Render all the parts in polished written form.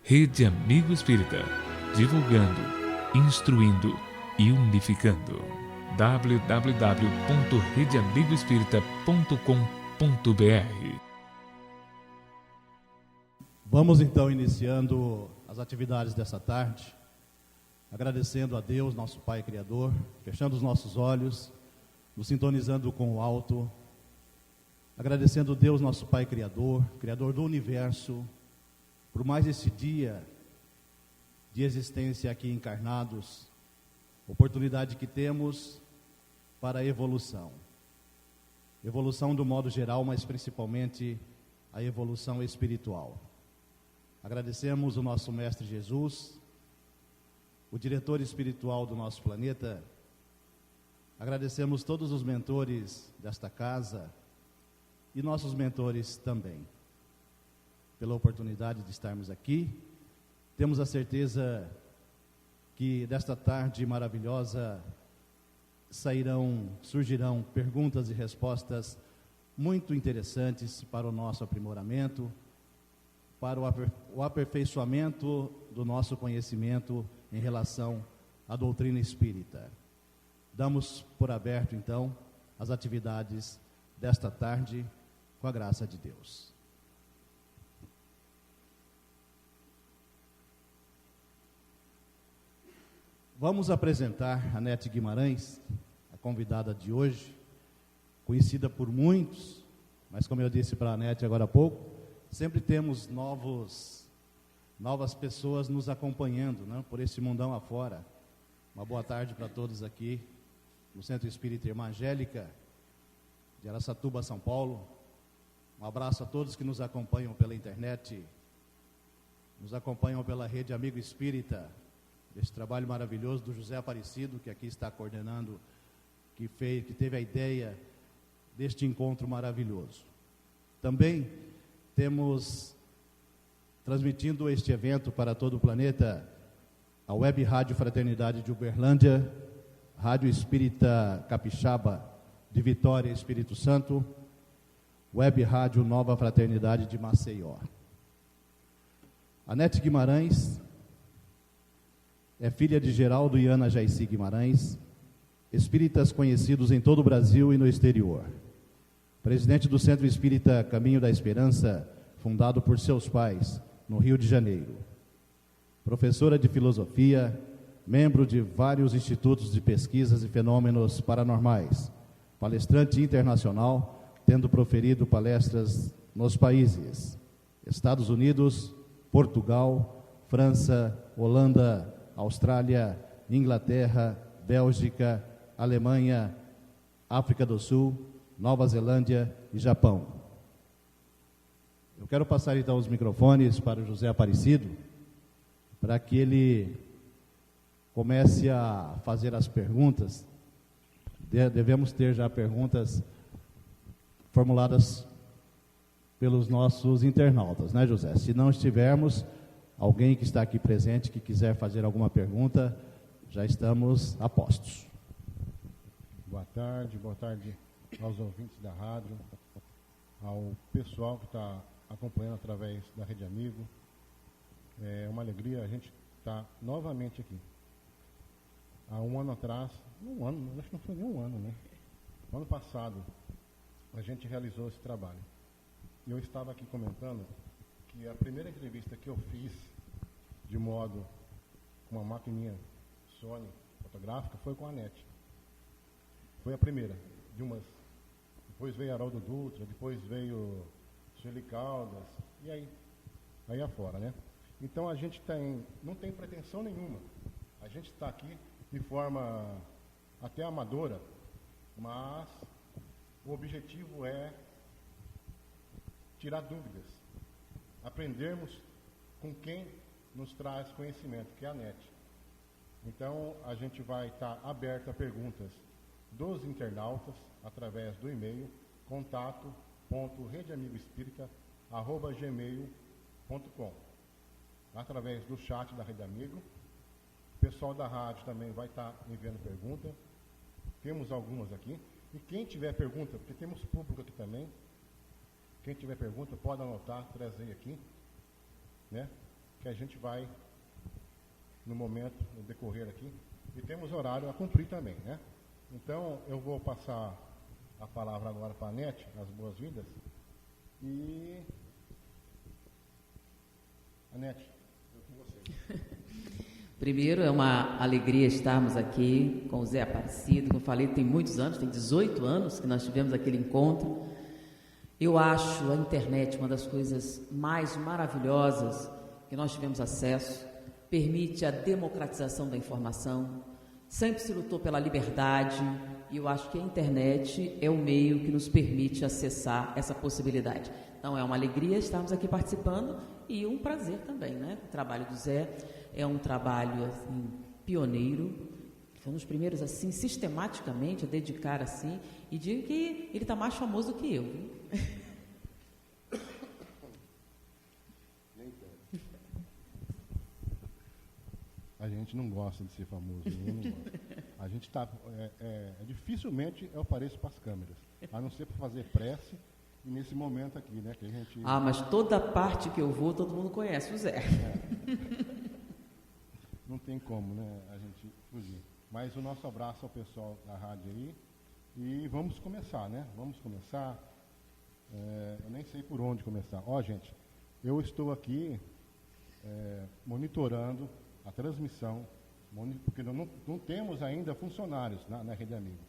Rede Amigo Espírita, divulgando, instruindo e unificando. www.redeamigoespírita.com.br. Vamos então iniciando as atividades dessa tarde, agradecendo a Deus, nosso Pai Criador, fechando os nossos olhos, nos sintonizando com o alto, agradecendo a Deus, nosso Pai Criador, Criador do Universo, por mais esse dia de existência aqui encarnados, oportunidade que temos para a evolução. Evolução do modo geral, mas principalmente a evolução espiritual. Agradecemos o nosso Mestre Jesus, o diretor espiritual do nosso planeta. Agradecemos todos os mentores desta casa e nossos mentores também, pela oportunidade de estarmos aqui. Temos a certeza que desta tarde maravilhosa surgirão perguntas e respostas muito interessantes para o nosso aprimoramento, para o aperfeiçoamento do nosso conhecimento em relação à doutrina espírita. Damos por aberto, então, as atividades desta tarde, com a graça de Deus. Vamos apresentar a Nete Guimarães, a convidada de hoje, conhecida por muitos, mas como eu disse para a Nete agora há pouco, sempre temos novas pessoas nos acompanhando, né, por esse mundão afora. Uma boa tarde para todos aqui no Centro Espírita Irmã Angélica, de Araçatuba, São Paulo. Um abraço a todos que nos acompanham pela internet, nos acompanham pela Rede Amigo Espírita, desse trabalho maravilhoso do José Aparecido, que aqui está coordenando, que teve a ideia deste encontro maravilhoso. Também temos transmitindo este evento para todo o planeta a Web Rádio Fraternidade de Uberlândia, Rádio Espírita Capixaba de Vitória, Espírito Santo, Web Rádio Nova Fraternidade de Maceió. A Nete Guimarães é filha de Geraldo e Ana Jaici Guimarães, espíritas conhecidos em todo o Brasil e no exterior. Presidente do Centro Espírita Caminho da Esperança, fundado por seus pais, no Rio de Janeiro. Professora de filosofia, membro de vários institutos de pesquisas e fenômenos paranormais. Palestrante internacional, tendo proferido palestras nos países Estados Unidos, Portugal, França, Holanda, Austrália, Inglaterra, Bélgica, Alemanha, África do Sul, Nova Zelândia e Japão. Eu quero passar então os microfones para o José Aparecido, para que ele comece a fazer as perguntas. Devemos ter já perguntas formuladas pelos nossos internautas, né, José? Se não estivermos, alguém que está aqui presente que quiser fazer alguma pergunta, já estamos a postos. Boa tarde aos ouvintes da rádio, ao pessoal que está acompanhando através da Rede Amigo. É uma alegria a gente estar novamente aqui. Há um ano atrás, acho que não foi nem um ano, né? No ano passado, a gente realizou esse trabalho. E eu estava aqui comentando que a primeira entrevista que eu fiz de modo com uma maquininha Sony fotográfica foi com a Nete. Foi a primeira de umas. Depois veio Haroldo Dutra, depois veio Sueli Caldas, e aí afora, né? Então a gente não tem pretensão nenhuma. A gente está aqui de forma até amadora, mas o objetivo é tirar dúvidas, aprendermos com quem nos traz conhecimento, que é a Nete. Então a gente vai estar aberto a perguntas dos internautas através do e-mail contato.redeamigoespírita@gmail.com, através do chat da Rede Amigo. O pessoal da rádio também vai estar enviando pergunta. Temos algumas aqui. E quem tiver pergunta, porque temos público aqui também, quem tiver pergunta pode anotar, trazer aqui, né? que a gente vai, no momento, no decorrer aqui, e temos horário a cumprir também, né? Então, eu vou passar a palavra agora para a Anete, as boas-vindas, e... Anete, eu com você. Primeiro, é uma alegria estarmos aqui com o Zé Aparecido. Como eu falei, tem muitos anos, tem 18 anos que nós tivemos aquele encontro. Eu acho a internet uma das coisas mais maravilhosas que nós tivemos acesso. Permite a democratização da informação. Sempre se lutou pela liberdade e eu acho que a internet é o meio que nos permite acessar essa possibilidade. Então, é uma alegria estarmos aqui participando e um prazer também, né? O trabalho do Zé é um trabalho assim, pioneiro, foi um dos primeiros assim, sistematicamente a dedicar assim, e digo que ele está mais famoso do que eu, viu? A gente não gosta de ser famoso, eu não gosto. A gente está, dificilmente eu apareço para as câmeras, a não ser para fazer prece. E nesse momento aqui, né, que a gente... Ah, mas toda parte que eu vou, todo mundo conhece o Zé. Não tem como, né, a gente fugir. Mas o nosso abraço ao pessoal da rádio aí. E vamos começar, né? Vamos começar. Eu nem sei por onde começar. Ó, gente, eu estou aqui monitorando a transmissão, porque não temos ainda funcionários na Rede Amigo.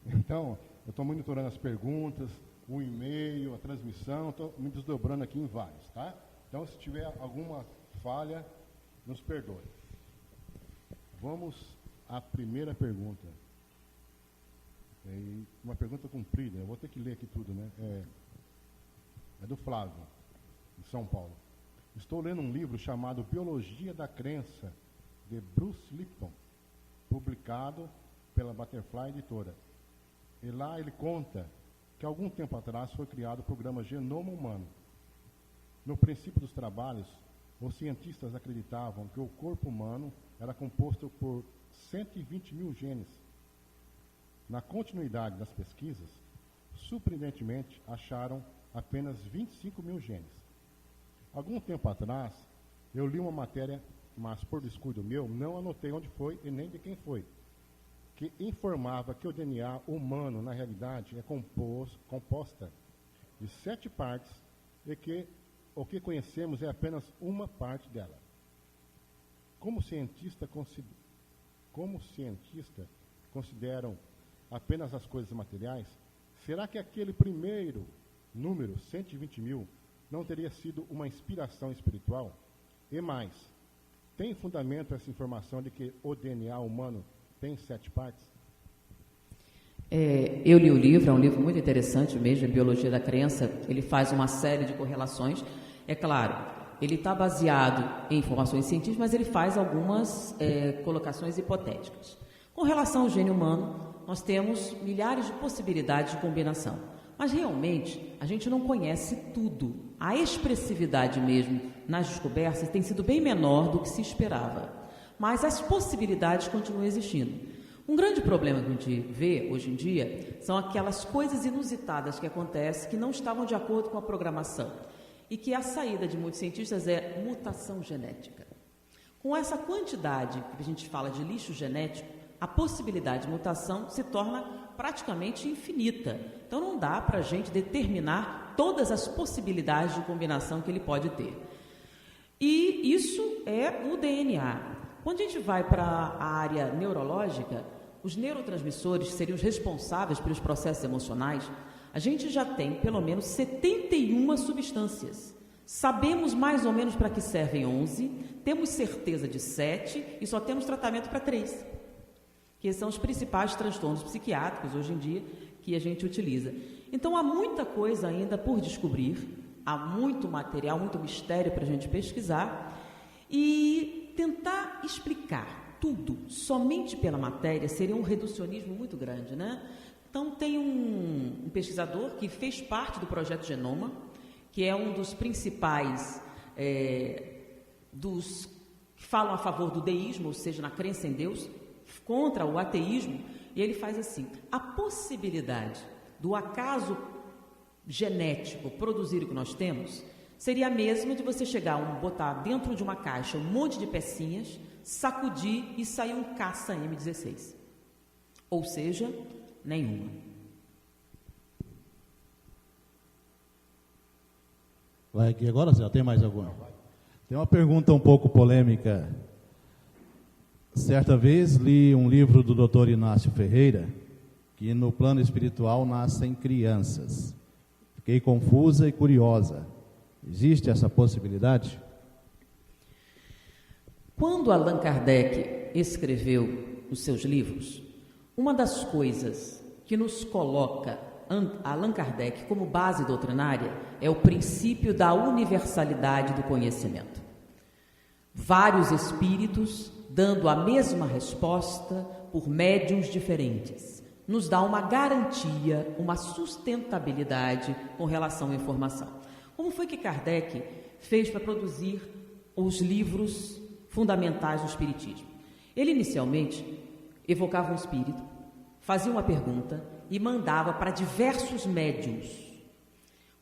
Então, eu estou monitorando as perguntas, o e-mail, a transmissão, estou me desdobrando aqui em vários, tá? Então, se tiver alguma falha, nos perdoe. Vamos à primeira pergunta. Uma pergunta comprida, eu vou ter que ler aqui tudo, né? É do Flávio, de São Paulo. Estou lendo um livro chamado Biologia da Crença, de Bruce Lipton, publicado pela Butterfly Editora. E lá ele conta que algum tempo atrás foi criado o programa Genoma Humano. No princípio dos trabalhos, os cientistas acreditavam que o corpo humano era composto por 120 mil genes. Na continuidade das pesquisas, surpreendentemente, acharam apenas 25 mil genes. Algum tempo atrás, eu li uma matéria, mas por descuido meu, não anotei onde foi e nem de quem foi, que informava que o DNA humano, na realidade, é composta de 7 partes e que o que conhecemos é apenas uma parte dela. Como cientistas consideram apenas as coisas materiais, será que aquele primeiro número, 120 mil, não teria sido uma inspiração espiritual? E mais, tem fundamento essa informação de que o DNA humano tem 7 partes? Eu li o livro, é um livro muito interessante mesmo, Biologia da Crença. Ele faz uma série de correlações. É claro, ele está baseado em informações científicas, mas ele faz algumas colocações hipotéticas. Com relação ao gene humano, nós temos milhares de possibilidades de combinação. Mas realmente, a gente não conhece tudo. A expressividade mesmo nas descobertas tem sido bem menor do que se esperava. Mas as possibilidades continuam existindo. Um grande problema que a gente vê hoje em dia são aquelas coisas inusitadas que acontecem que não estavam de acordo com a programação e que a saída de muitos cientistas é mutação genética. Com essa quantidade que a gente fala de lixo genético, a possibilidade de mutação se torna praticamente infinita. Então não dá para a gente determinar todas as possibilidades de combinação que ele pode ter. E isso é o DNA. Quando a gente vai para a área neurológica, os neurotransmissores seriam os responsáveis pelos processos emocionais. A gente já tem pelo menos 71 substâncias. Sabemos mais ou menos para que servem 11, temos certeza de 7 e só temos tratamento para 3, que são os principais transtornos psiquiátricos hoje em dia que a gente utiliza. Então há muita coisa ainda por descobrir, há muito material, muito mistério para a gente pesquisar e tentar explicar tudo somente pela matéria seria um reducionismo muito grande, né? Então tem um pesquisador que fez parte do projeto Genoma, que é um dos principais dos que falam a favor do deísmo, ou seja, na crença em Deus, contra o ateísmo, e ele faz assim: a possibilidade do acaso genético produzir o que nós temos seria a mesma de você botar dentro de uma caixa um monte de pecinhas, sacudir e sair um caça M16. Ou seja, nenhuma. Vai aqui agora, Zé? Tem mais alguma? Tem uma pergunta um pouco polêmica. Certa vez li um livro do Dr. Inácio Ferreira, que no plano espiritual nascem crianças. Fiquei confusa e curiosa. Existe essa possibilidade? Quando Allan Kardec escreveu os seus livros, uma das coisas que nos coloca Allan Kardec como base doutrinária é o princípio da universalidade do conhecimento. Vários espíritos dando a mesma resposta por médiuns diferentes nos dá uma garantia, uma sustentabilidade com relação à informação. Como foi que Kardec fez para produzir os livros fundamentais do Espiritismo? Ele inicialmente evocava um espírito, fazia uma pergunta e mandava para diversos médiuns.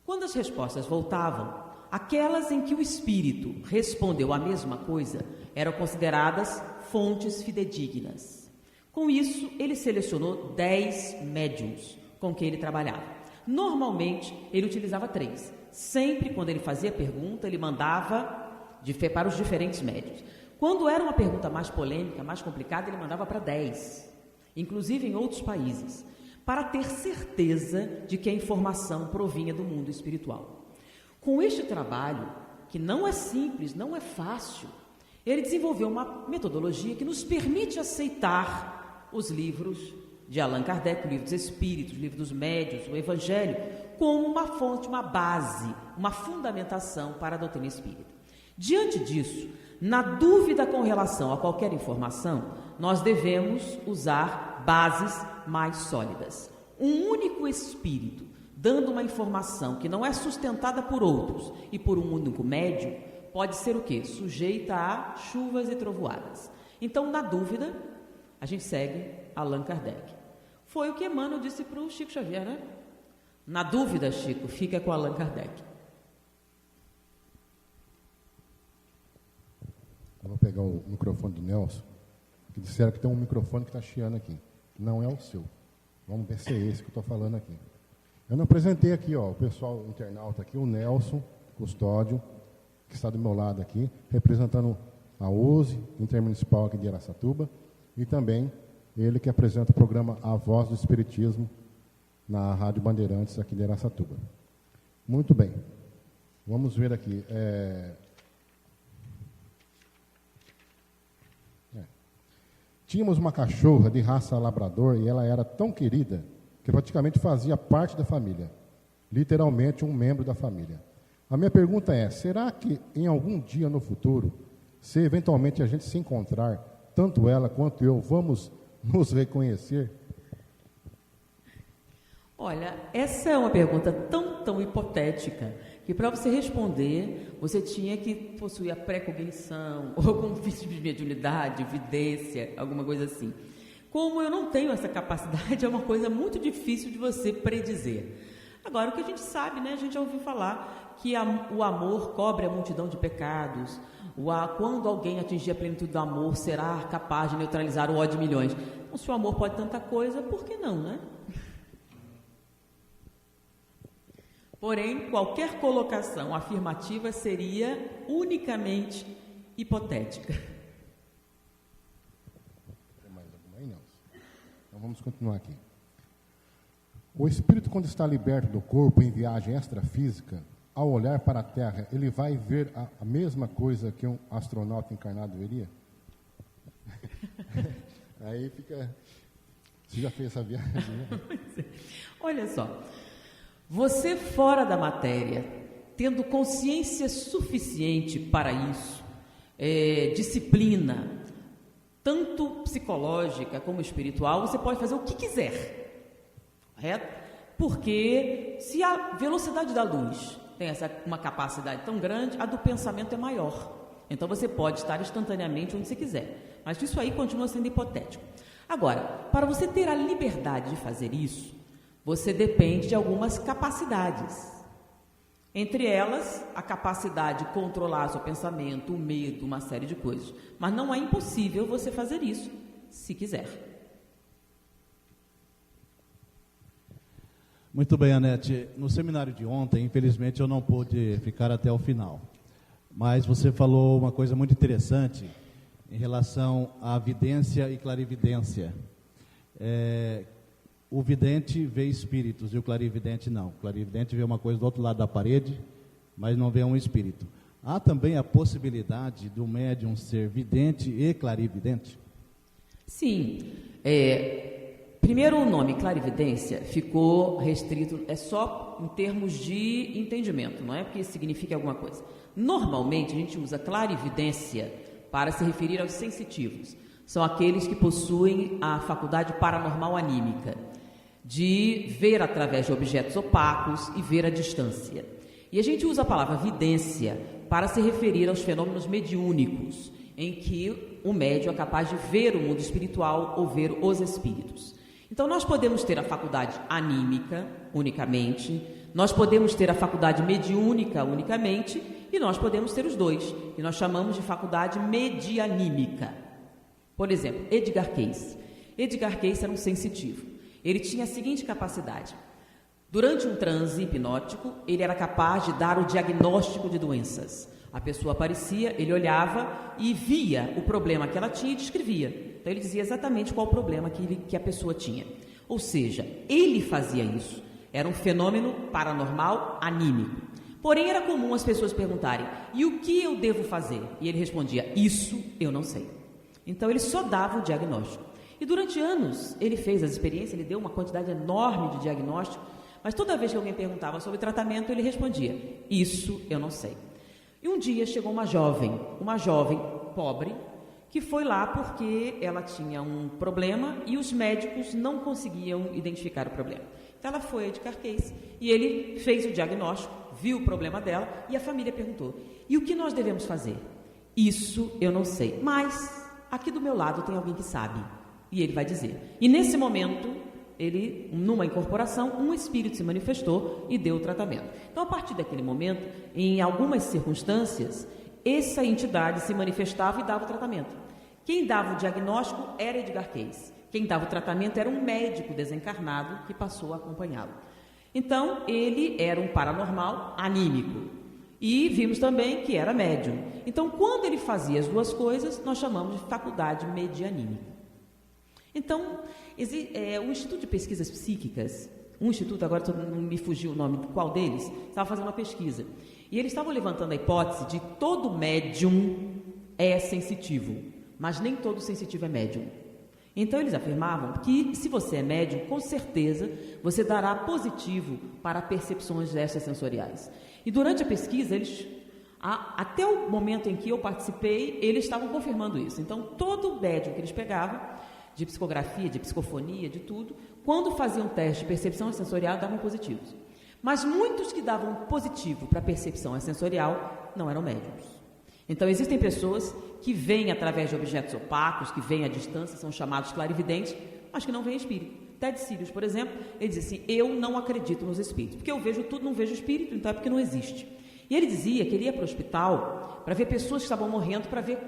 Quando as respostas voltavam, aquelas em que o espírito respondeu a mesma coisa eram consideradas fontes fidedignas. Com isso, ele selecionou 10 médiuns com quem ele trabalhava. Normalmente, ele utilizava 3. Sempre quando ele fazia pergunta, ele mandava para os diferentes médiuns. Quando era uma pergunta mais polêmica, mais complicada, ele mandava para 10, inclusive em outros países, para ter certeza de que a informação provinha do mundo espiritual. Com este trabalho, que não é simples, não é fácil, ele desenvolveu uma metodologia que nos permite aceitar os livros de Allan Kardec, o livro dos Espíritos, o livro dos Médiuns, o Evangelho, como uma fonte, uma base, uma fundamentação para a doutrina espírita. Diante disso, na dúvida com relação a qualquer informação, nós devemos usar bases mais sólidas. Um único espírito dando uma informação que não é sustentada por outros e por um único médium, pode ser o quê? Sujeita a chuvas e trovoadas. Então, na dúvida, a gente segue Allan Kardec. Foi o que Emmanuel disse para o Chico Xavier, né? Na dúvida, Chico, fica com Allan Kardec. Eu vou pegar o microfone do Nelson, que disseram que tem um microfone que está chiando aqui. Não é o seu. Vamos ver se é esse que eu estou falando aqui. Eu não apresentei aqui, ó, o pessoal internauta aqui, o Nelson Custódio, que está do meu lado aqui, representando a USE, Intermunicipal aqui de Araçatuba, e também ele que apresenta o programa A Voz do Espiritismo na Rádio Bandeirantes aqui de Araçatuba. Muito bem. Vamos ver aqui. Tínhamos uma cachorra de raça labrador e ela era tão querida que praticamente fazia parte da família, literalmente um membro da família. A minha pergunta é, será que em algum dia no futuro, se eventualmente a gente se encontrar, tanto ela quanto eu, vamos nos reconhecer? Olha, essa é uma pergunta tão hipotética, que para você responder, você tinha que possuir a pré-cognição, ou algum vício de mediunidade, vidência, alguma coisa assim. Como eu não tenho essa capacidade, é uma coisa muito difícil de você predizer. Agora, o que a gente sabe, né? A gente já ouviu falar que o amor cobre a multidão de pecados. Quando alguém atingir a plenitude do amor, será capaz de neutralizar o ódio de milhões. Então, se o amor pode tanta coisa, por que não, né? Porém, qualquer colocação afirmativa seria unicamente hipotética. Tem mais alguma aí, Nelson? Então vamos continuar aqui. O espírito, quando está liberto do corpo em viagem extrafísica, ao olhar para a Terra, ele vai ver a mesma coisa que um astronauta encarnado veria? Aí fica... Você já fez essa viagem, né? Olha só. Você fora da matéria, tendo consciência suficiente para isso, disciplina, tanto psicológica como espiritual, você pode fazer o que quiser, correto? Porque se a velocidade da luz tem uma capacidade tão grande, a do pensamento é maior. Então você pode estar instantaneamente onde você quiser, mas isso aí continua sendo hipotético. Agora, para você ter a liberdade de fazer isso, você depende de algumas capacidades. Entre elas, a capacidade de controlar seu pensamento, o medo, uma série de coisas. Mas não é impossível você fazer isso, se quiser. Muito bem, Anete. No seminário de ontem, infelizmente, eu não pude ficar até o final. Mas você falou uma coisa muito interessante em relação à vidência e clarividência. O vidente vê espíritos e o clarividente não. O clarividente vê uma coisa do outro lado da parede, mas não vê um espírito. Há também a possibilidade do médium ser vidente e clarividente? Sim. Primeiro, o nome clarividência ficou restrito, é só em termos de entendimento, não é porque significa alguma coisa. Normalmente, a gente usa clarividência para se referir aos sensitivos. São aqueles que possuem a faculdade paranormal anímica, de ver através de objetos opacos e ver à distância. E a gente usa a palavra vidência para se referir aos fenômenos mediúnicos, em que o médium é capaz de ver o mundo espiritual ou ver os espíritos. Então, nós podemos ter a faculdade anímica unicamente, nós podemos ter a faculdade mediúnica unicamente, e nós podemos ter os dois, que nós chamamos de faculdade medianímica. Por exemplo, Edgar Cayce. Edgar Cayce era um sensitivo. Ele tinha a seguinte capacidade: durante um transe hipnótico, ele era capaz de dar o diagnóstico de doenças. A pessoa aparecia, ele olhava e via o problema que ela tinha e descrevia. Então, ele dizia exatamente qual o problema que a pessoa tinha. Ou seja, ele fazia isso. Era um fenômeno paranormal anímico. Porém, era comum as pessoas perguntarem: e o que eu devo fazer? E ele respondia: isso eu não sei. Então, ele só dava o diagnóstico. E durante anos, ele fez as experiências, ele deu uma quantidade enorme de diagnóstico, mas toda vez que alguém perguntava sobre tratamento, ele respondia: isso eu não sei. E um dia chegou uma jovem pobre, que foi lá porque ela tinha um problema e os médicos não conseguiam identificar o problema. Então, ela foi a Edgar Cayce e ele fez o diagnóstico, viu o problema dela e a família perguntou: e o que nós devemos fazer? Isso eu não sei, mas aqui do meu lado tem alguém que sabe. E ele vai dizer. E nesse momento, numa incorporação, um espírito se manifestou e deu o tratamento. Então, a partir daquele momento, em algumas circunstâncias, essa entidade se manifestava e dava o tratamento. Quem dava o diagnóstico era Edgar Cayce. Quem dava o tratamento era um médico desencarnado que passou a acompanhá-lo. Então, ele era um paranormal anímico. E vimos também que era médium. Então, quando ele fazia as duas coisas, nós chamamos de faculdade medianímica. Então, o Instituto de Pesquisas Psíquicas, agora não me fugiu o nome, qual deles, estava fazendo uma pesquisa. E eles estavam levantando a hipótese de todo médium é sensitivo, mas nem todo sensitivo é médium. Então, eles afirmavam que, se você é médium, com certeza você dará positivo para percepções extrasensoriais. E durante a pesquisa, até o momento em que eu participei, eles estavam confirmando isso. Então, todo médium que eles pegavam, de psicografia, de psicofonia, de tudo, quando faziam teste de percepção sensorial, davam positivos. Mas muitos que davam positivo para percepção sensorial não eram médiums. Então, existem pessoas que veem através de objetos opacos, que veem à distância, são chamados clarividentes, mas que não veem espírito. Ted Sirius, por exemplo, ele diz assim: eu não acredito nos espíritos, porque eu vejo tudo, não vejo espírito, então é porque não existe. E ele dizia que ele ia para o hospital para ver pessoas que estavam morrendo, para ver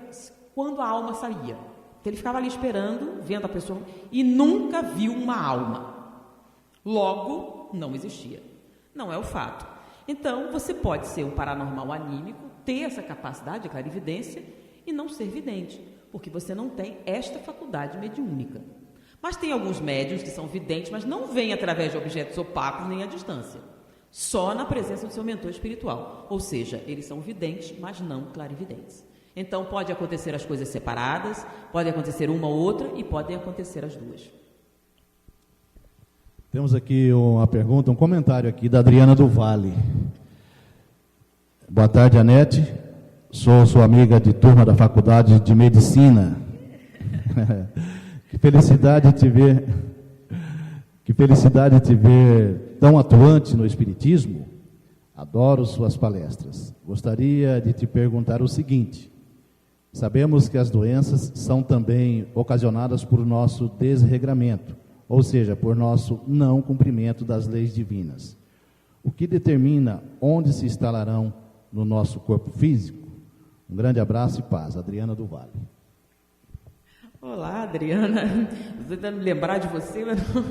quando a alma saía. Então, ele ficava ali esperando, vendo a pessoa, e nunca viu uma alma. Logo, não existia. Não é o fato. Então, você pode ser um paranormal anímico, ter essa capacidade de clarividência e não ser vidente, porque você não tem esta faculdade mediúnica. Mas tem alguns médiuns que são videntes, mas não veem através de objetos opacos nem à distância. Só na presença do seu mentor espiritual. Ou seja, eles são videntes, mas não clarividentes. Então, pode acontecer as coisas separadas, pode acontecer uma ou outra e podem acontecer as duas. Temos aqui uma pergunta, um comentário aqui da Adriana do Vale. Boa tarde, Anete. Sou sua amiga de turma da Faculdade de Medicina. Que felicidade te ver tão atuante no Espiritismo. Adoro suas palestras. Gostaria de te perguntar o seguinte: sabemos que as doenças são também ocasionadas por nosso desregramento, ou seja, por nosso não cumprimento das leis divinas. o que determina onde se instalarão no nosso corpo físico? Um grande abraço e paz. Adriana do Vale. Olá, Adriana. Estou tentando me lembrar de você, mas não...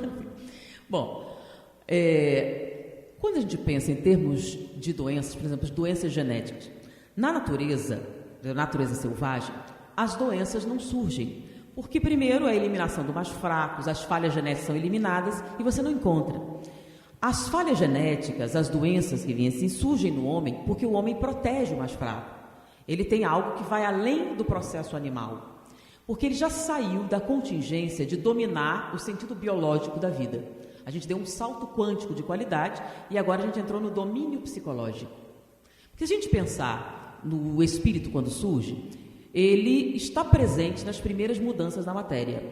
Bom, quando a gente pensa em termos de doenças, por exemplo, doenças genéticas, na natureza selvagem, as doenças não surgem, porque primeiro a eliminação dos mais fracos, as falhas genéticas são eliminadas e você não encontra. As falhas genéticas, as doenças que vêm assim, surgem no homem porque o homem protege o mais fraco. Ele tem algo que vai além do processo animal, porque ele já saiu da contingência de dominar o sentido biológico da vida. A gente deu um salto quântico de qualidade e agora a gente entrou no domínio psicológico. Porque se a gente pensar no espírito quando surge, ele está presente nas primeiras mudanças da matéria.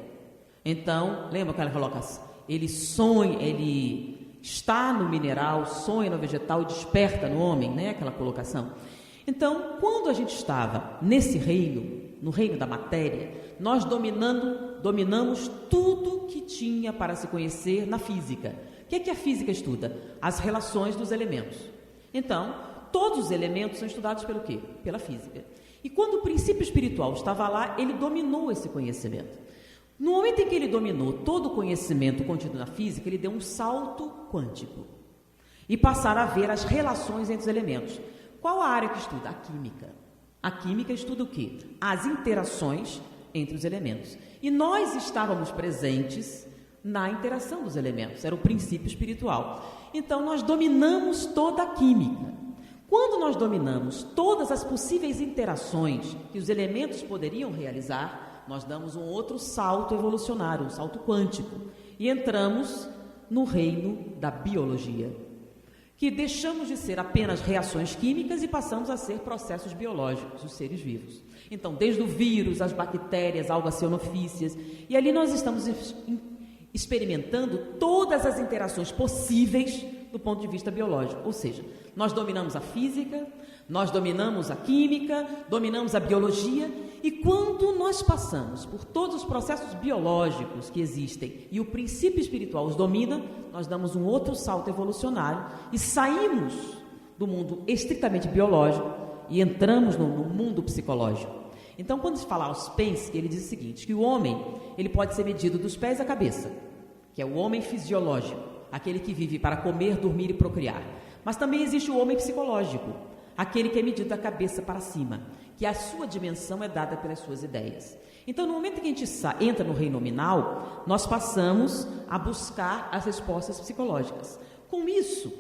Então, lembra aquela colocação? Ele sonha, ele está no mineral, sonha no vegetal e desperta no homem, né? Aquela colocação. Então, quando a gente estava nesse reino, no reino da matéria, nós dominamos tudo que tinha para se conhecer na física. O que é que a física estuda? As relações dos elementos. Então, todos os elementos são estudados pelo quê? Pela física. E quando o princípio espiritual estava lá, ele dominou esse conhecimento. No momento em que ele dominou todo o conhecimento contido na física, ele deu um salto quântico. E passaram a ver as relações entre os elementos. Qual a área que estuda? A química. A química estuda o quê? As interações entre os elementos. E nós estávamos presentes na interação dos elementos. Era o princípio espiritual. Então, nós dominamos toda a química. Quando nós dominamos todas as possíveis interações que os elementos poderiam realizar, nós damos um outro salto evolucionário, um salto quântico, e entramos no reino da biologia, que deixamos de ser apenas reações químicas e passamos a ser processos biológicos, os seres vivos. Então, desde o vírus, as bactérias, algas cianofícias, e ali nós estamos experimentando todas as interações possíveis do ponto de vista biológico, ou seja, nós dominamos a física, nós dominamos a química, dominamos a biologia, e quando nós passamos por todos os processos biológicos que existem e o princípio espiritual os domina, nós damos um outro salto evolucionário e saímos do mundo estritamente biológico e entramos no mundo psicológico. Então, quando se fala Ouspensky, ele diz o seguinte, que o homem ele pode ser medido dos pés à cabeça, que é o homem fisiológico, aquele que vive para comer, dormir e procriar. Mas também existe o homem psicológico, aquele que é medido da cabeça para cima, que a sua dimensão é dada pelas suas ideias. Então, no momento que a gente entra no reino nominal, nós passamos a buscar as respostas psicológicas. Com isso,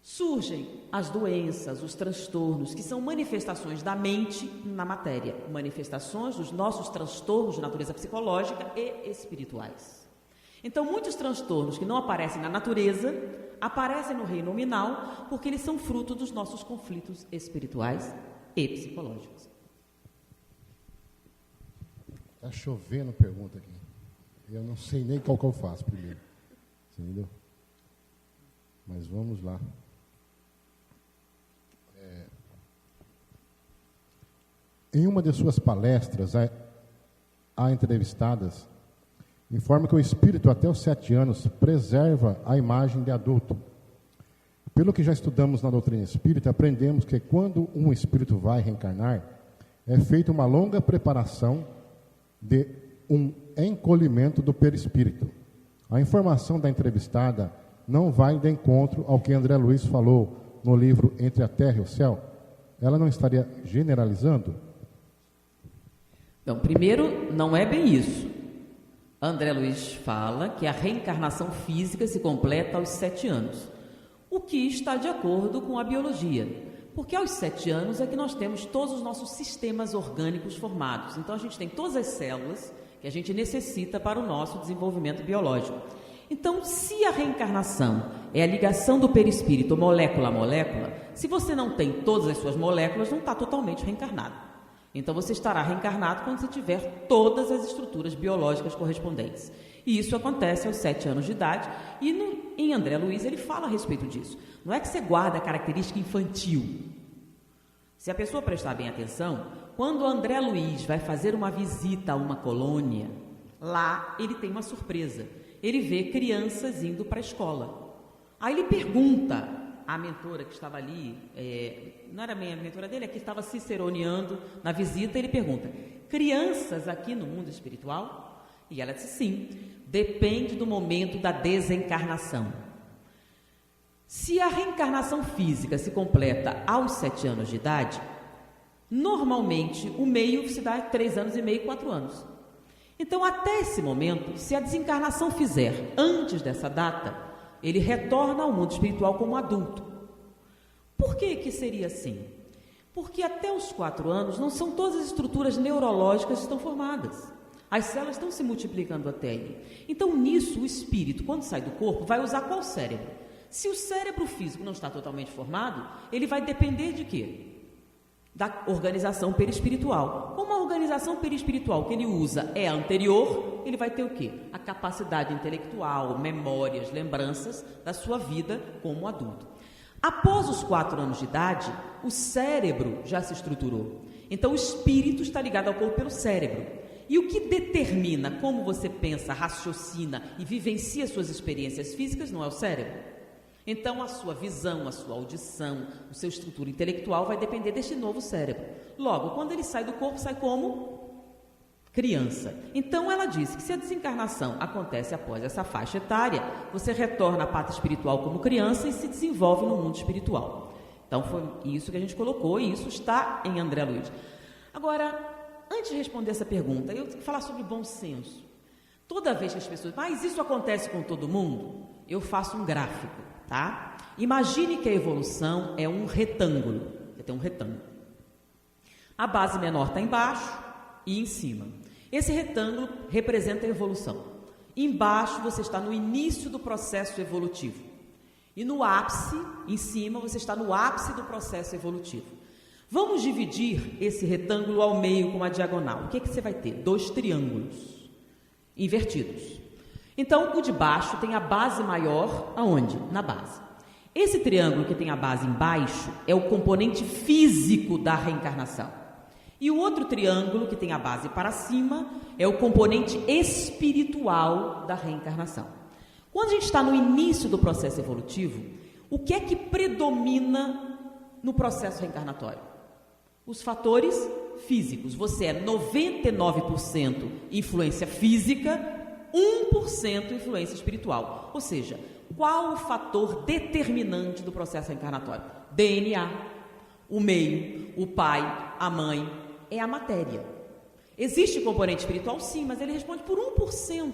surgem as doenças, os transtornos, que são manifestações da mente na matéria, manifestações dos nossos transtornos de natureza psicológica e espirituais. Então, muitos transtornos que não aparecem na natureza, aparecem no reino nominal, porque eles são fruto dos nossos conflitos espirituais e psicológicos. Está chovendo pergunta aqui. Eu não sei nem qual que eu faço primeiro. Você entendeu? Mas vamos lá. Em uma de suas palestras, a entrevistadas informa que o espírito até os 7 anos preserva a imagem de adulto. Pelo que já estudamos na doutrina espírita, aprendemos que quando um espírito vai reencarnar, é feita uma longa preparação de um encolhimento do perispírito. A informação da entrevistada não vai de encontro ao que André Luiz falou no livro Entre a Terra e o Céu. Ela não estaria generalizando? Então, primeiro, não é bem isso. André Luiz fala que a reencarnação física se completa aos 7 anos, o que está de acordo com a biologia, porque aos 7 anos é que nós temos todos os nossos sistemas orgânicos formados. Então, a gente tem todas as células que a gente necessita para o nosso desenvolvimento biológico. Então, se a reencarnação é a ligação do perispírito molécula a molécula, se você não tem todas as suas moléculas, não está totalmente reencarnado. Então, você estará reencarnado quando você tiver todas as estruturas biológicas correspondentes. E isso acontece aos 7 anos de idade, e em André Luiz ele fala a respeito disso. Não é que você guarda a característica infantil. Se a pessoa prestar bem atenção, quando André Luiz vai fazer uma visita a uma colônia, lá ele tem uma surpresa. Ele vê crianças indo para a escola. Aí ele pergunta a mentora que estava ali, não era a mentora dele, é que estava ciceroneando na visita, ele pergunta: crianças aqui no mundo espiritual? E ela disse: sim, depende do momento da desencarnação. Se a reencarnação física se completa aos 7 anos de idade, normalmente o meio se dá 3 anos e meio, 4 anos. Então, até esse momento, se a desencarnação fizer antes dessa data, ele retorna ao mundo espiritual como adulto. Por que seria assim? Porque até os 4 anos não são todas as estruturas neurológicas que estão formadas. As células estão se multiplicando até aí. Então, nisso, o espírito, quando sai do corpo, vai usar qual cérebro? Se o cérebro físico não está totalmente formado, ele vai depender de quê? Da organização perispiritual. Como a organização perispiritual que ele usa é anterior, ele vai ter o quê? A capacidade intelectual, memórias, lembranças da sua vida como adulto. Após os 4 anos de idade, o cérebro já se estruturou. Então, o espírito está ligado ao corpo pelo cérebro. E o que determina como você pensa, raciocina e vivencia suas experiências físicas não é o cérebro. Então, a sua visão, a sua audição, a sua estrutura intelectual vai depender deste novo cérebro. Logo, quando ele sai do corpo, sai como criança. Então, ela disse que se a desencarnação acontece após essa faixa etária, você retorna à pátria espiritual como criança e se desenvolve no mundo espiritual. Então, foi isso que a gente colocou e isso está em André Luiz. Agora, antes de responder essa pergunta, eu tenho que falar sobre bom senso. Toda vez que as pessoas... Mas isso acontece com todo mundo? Eu faço um gráfico. Tá? Imagine que a evolução é um retângulo. Você tem um retângulo. A base menor está embaixo e em cima. Esse retângulo representa a evolução. Embaixo você está no início do processo evolutivo. E no ápice, em cima, você está no ápice do processo evolutivo. Vamos dividir esse retângulo ao meio com uma diagonal. O que você vai ter? 2 triângulos invertidos. Então, o de baixo tem a base maior, aonde? Na base. Esse triângulo que tem a base embaixo é o componente físico da reencarnação. E o outro triângulo que tem a base para cima é o componente espiritual da reencarnação. Quando a gente está no início do processo evolutivo, o que é que predomina no processo reencarnatório? Os fatores físicos. Você é 99% influência física, 1% influência espiritual. Ou seja, qual o fator determinante do processo reencarnatório? DNA, o meio, o pai, a mãe, é a matéria. Existe componente espiritual? Sim, mas ele responde por 1%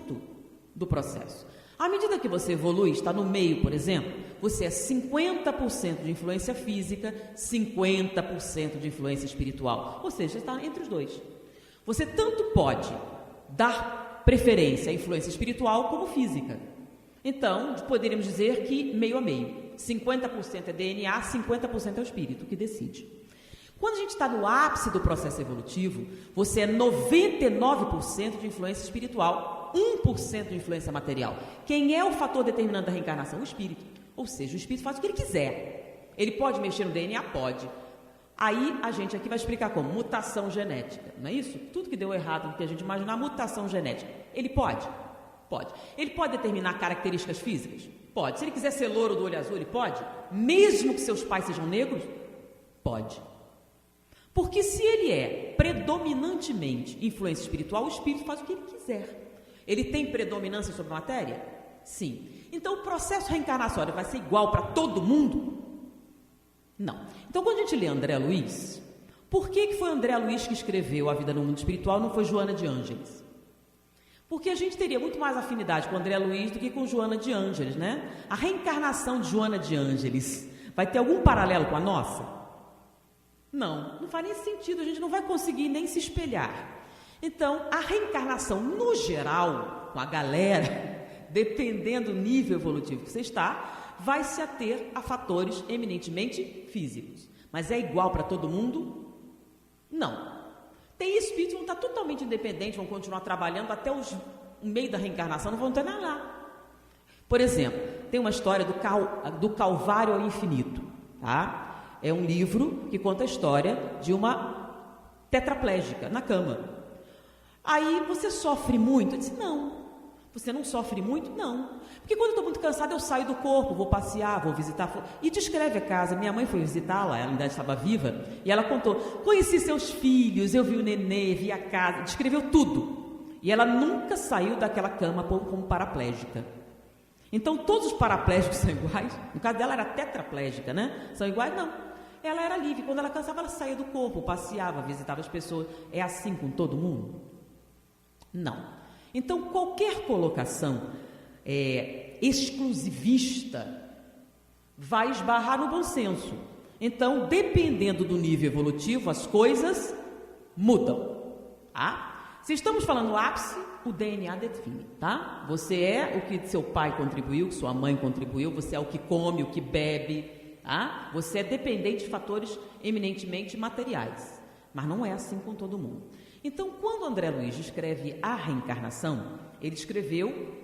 do processo. À medida que você evolui, está no meio, por exemplo, você é 50% de influência física, 50% de influência espiritual. Ou seja, está entre os dois. Você tanto pode dar preferência à influência espiritual como física. Então, poderíamos dizer que meio a meio. 50% é DNA, 50% é o espírito que decide. Quando a gente está no ápice do processo evolutivo, você é 99% de influência espiritual, 1% de influência material. Quem é o fator determinante da reencarnação? O espírito. Ou seja, o espírito faz o que ele quiser. Ele pode mexer no DNA? Pode. Aí a gente aqui vai explicar como mutação genética, não é isso? Tudo que deu errado, que a gente imaginar, mutação genética. Ele pode? Pode. Ele pode determinar características físicas? Pode. Se ele quiser ser louro do olho azul, ele pode? Mesmo que seus pais sejam negros? Pode. Porque se ele é predominantemente influência espiritual, o espírito faz o que ele quiser. Ele tem predominância sobre a matéria? Sim. Então o processo reencarnatório vai ser igual para todo mundo? Não. Então, quando a gente lê André Luiz, por que foi André Luiz que escreveu A Vida no Mundo Espiritual, não foi Joana de Ângeles? Porque a gente teria muito mais afinidade com André Luiz do que com Joana de Ângeles, né? A reencarnação de Joana de Ângeles vai ter algum paralelo com a nossa? Não, não faz nem sentido, a gente não vai conseguir nem se espelhar. Então, a reencarnação, no geral, com a galera, dependendo do nível evolutivo que você está, vai se ater a fatores eminentemente físicos. Mas é igual para todo mundo? Não. Tem espíritos que vão estar totalmente independentes, vão continuar trabalhando até o meio da reencarnação, não vão ter nada lá. Por exemplo, tem uma história do Calvário ao Infinito. Tá? É um livro que conta a história de uma tetraplégica na cama. Aí você sofre muito? Eu disse, não. Você não sofre muito? Não. Porque quando eu estou muito cansada, eu saio do corpo, vou passear, vou visitar. E descreve a casa. Minha mãe foi visitá-la, ela ainda estava viva, e ela contou: conheci seus filhos, eu vi o nenê, vi a casa, descreveu tudo. E ela nunca saiu daquela cama como paraplégica. Então, todos os paraplégicos são iguais. No caso dela, era tetraplégica, né? São iguais? Não. Ela era livre. Quando ela cansava, ela saía do corpo, passeava, visitava as pessoas. É assim com todo mundo? Não. Então, qualquer colocação exclusivista vai esbarrar no bom senso. Então, dependendo do nível evolutivo, as coisas mudam. Tá? Se estamos falando ápice, o DNA define. Tá? Você é o que seu pai contribuiu, que sua mãe contribuiu, você é o que come, o que bebe. Tá? Você é dependente de fatores eminentemente materiais. Mas não é assim com todo mundo. Então, quando André Luiz escreve a reencarnação, ele escreveu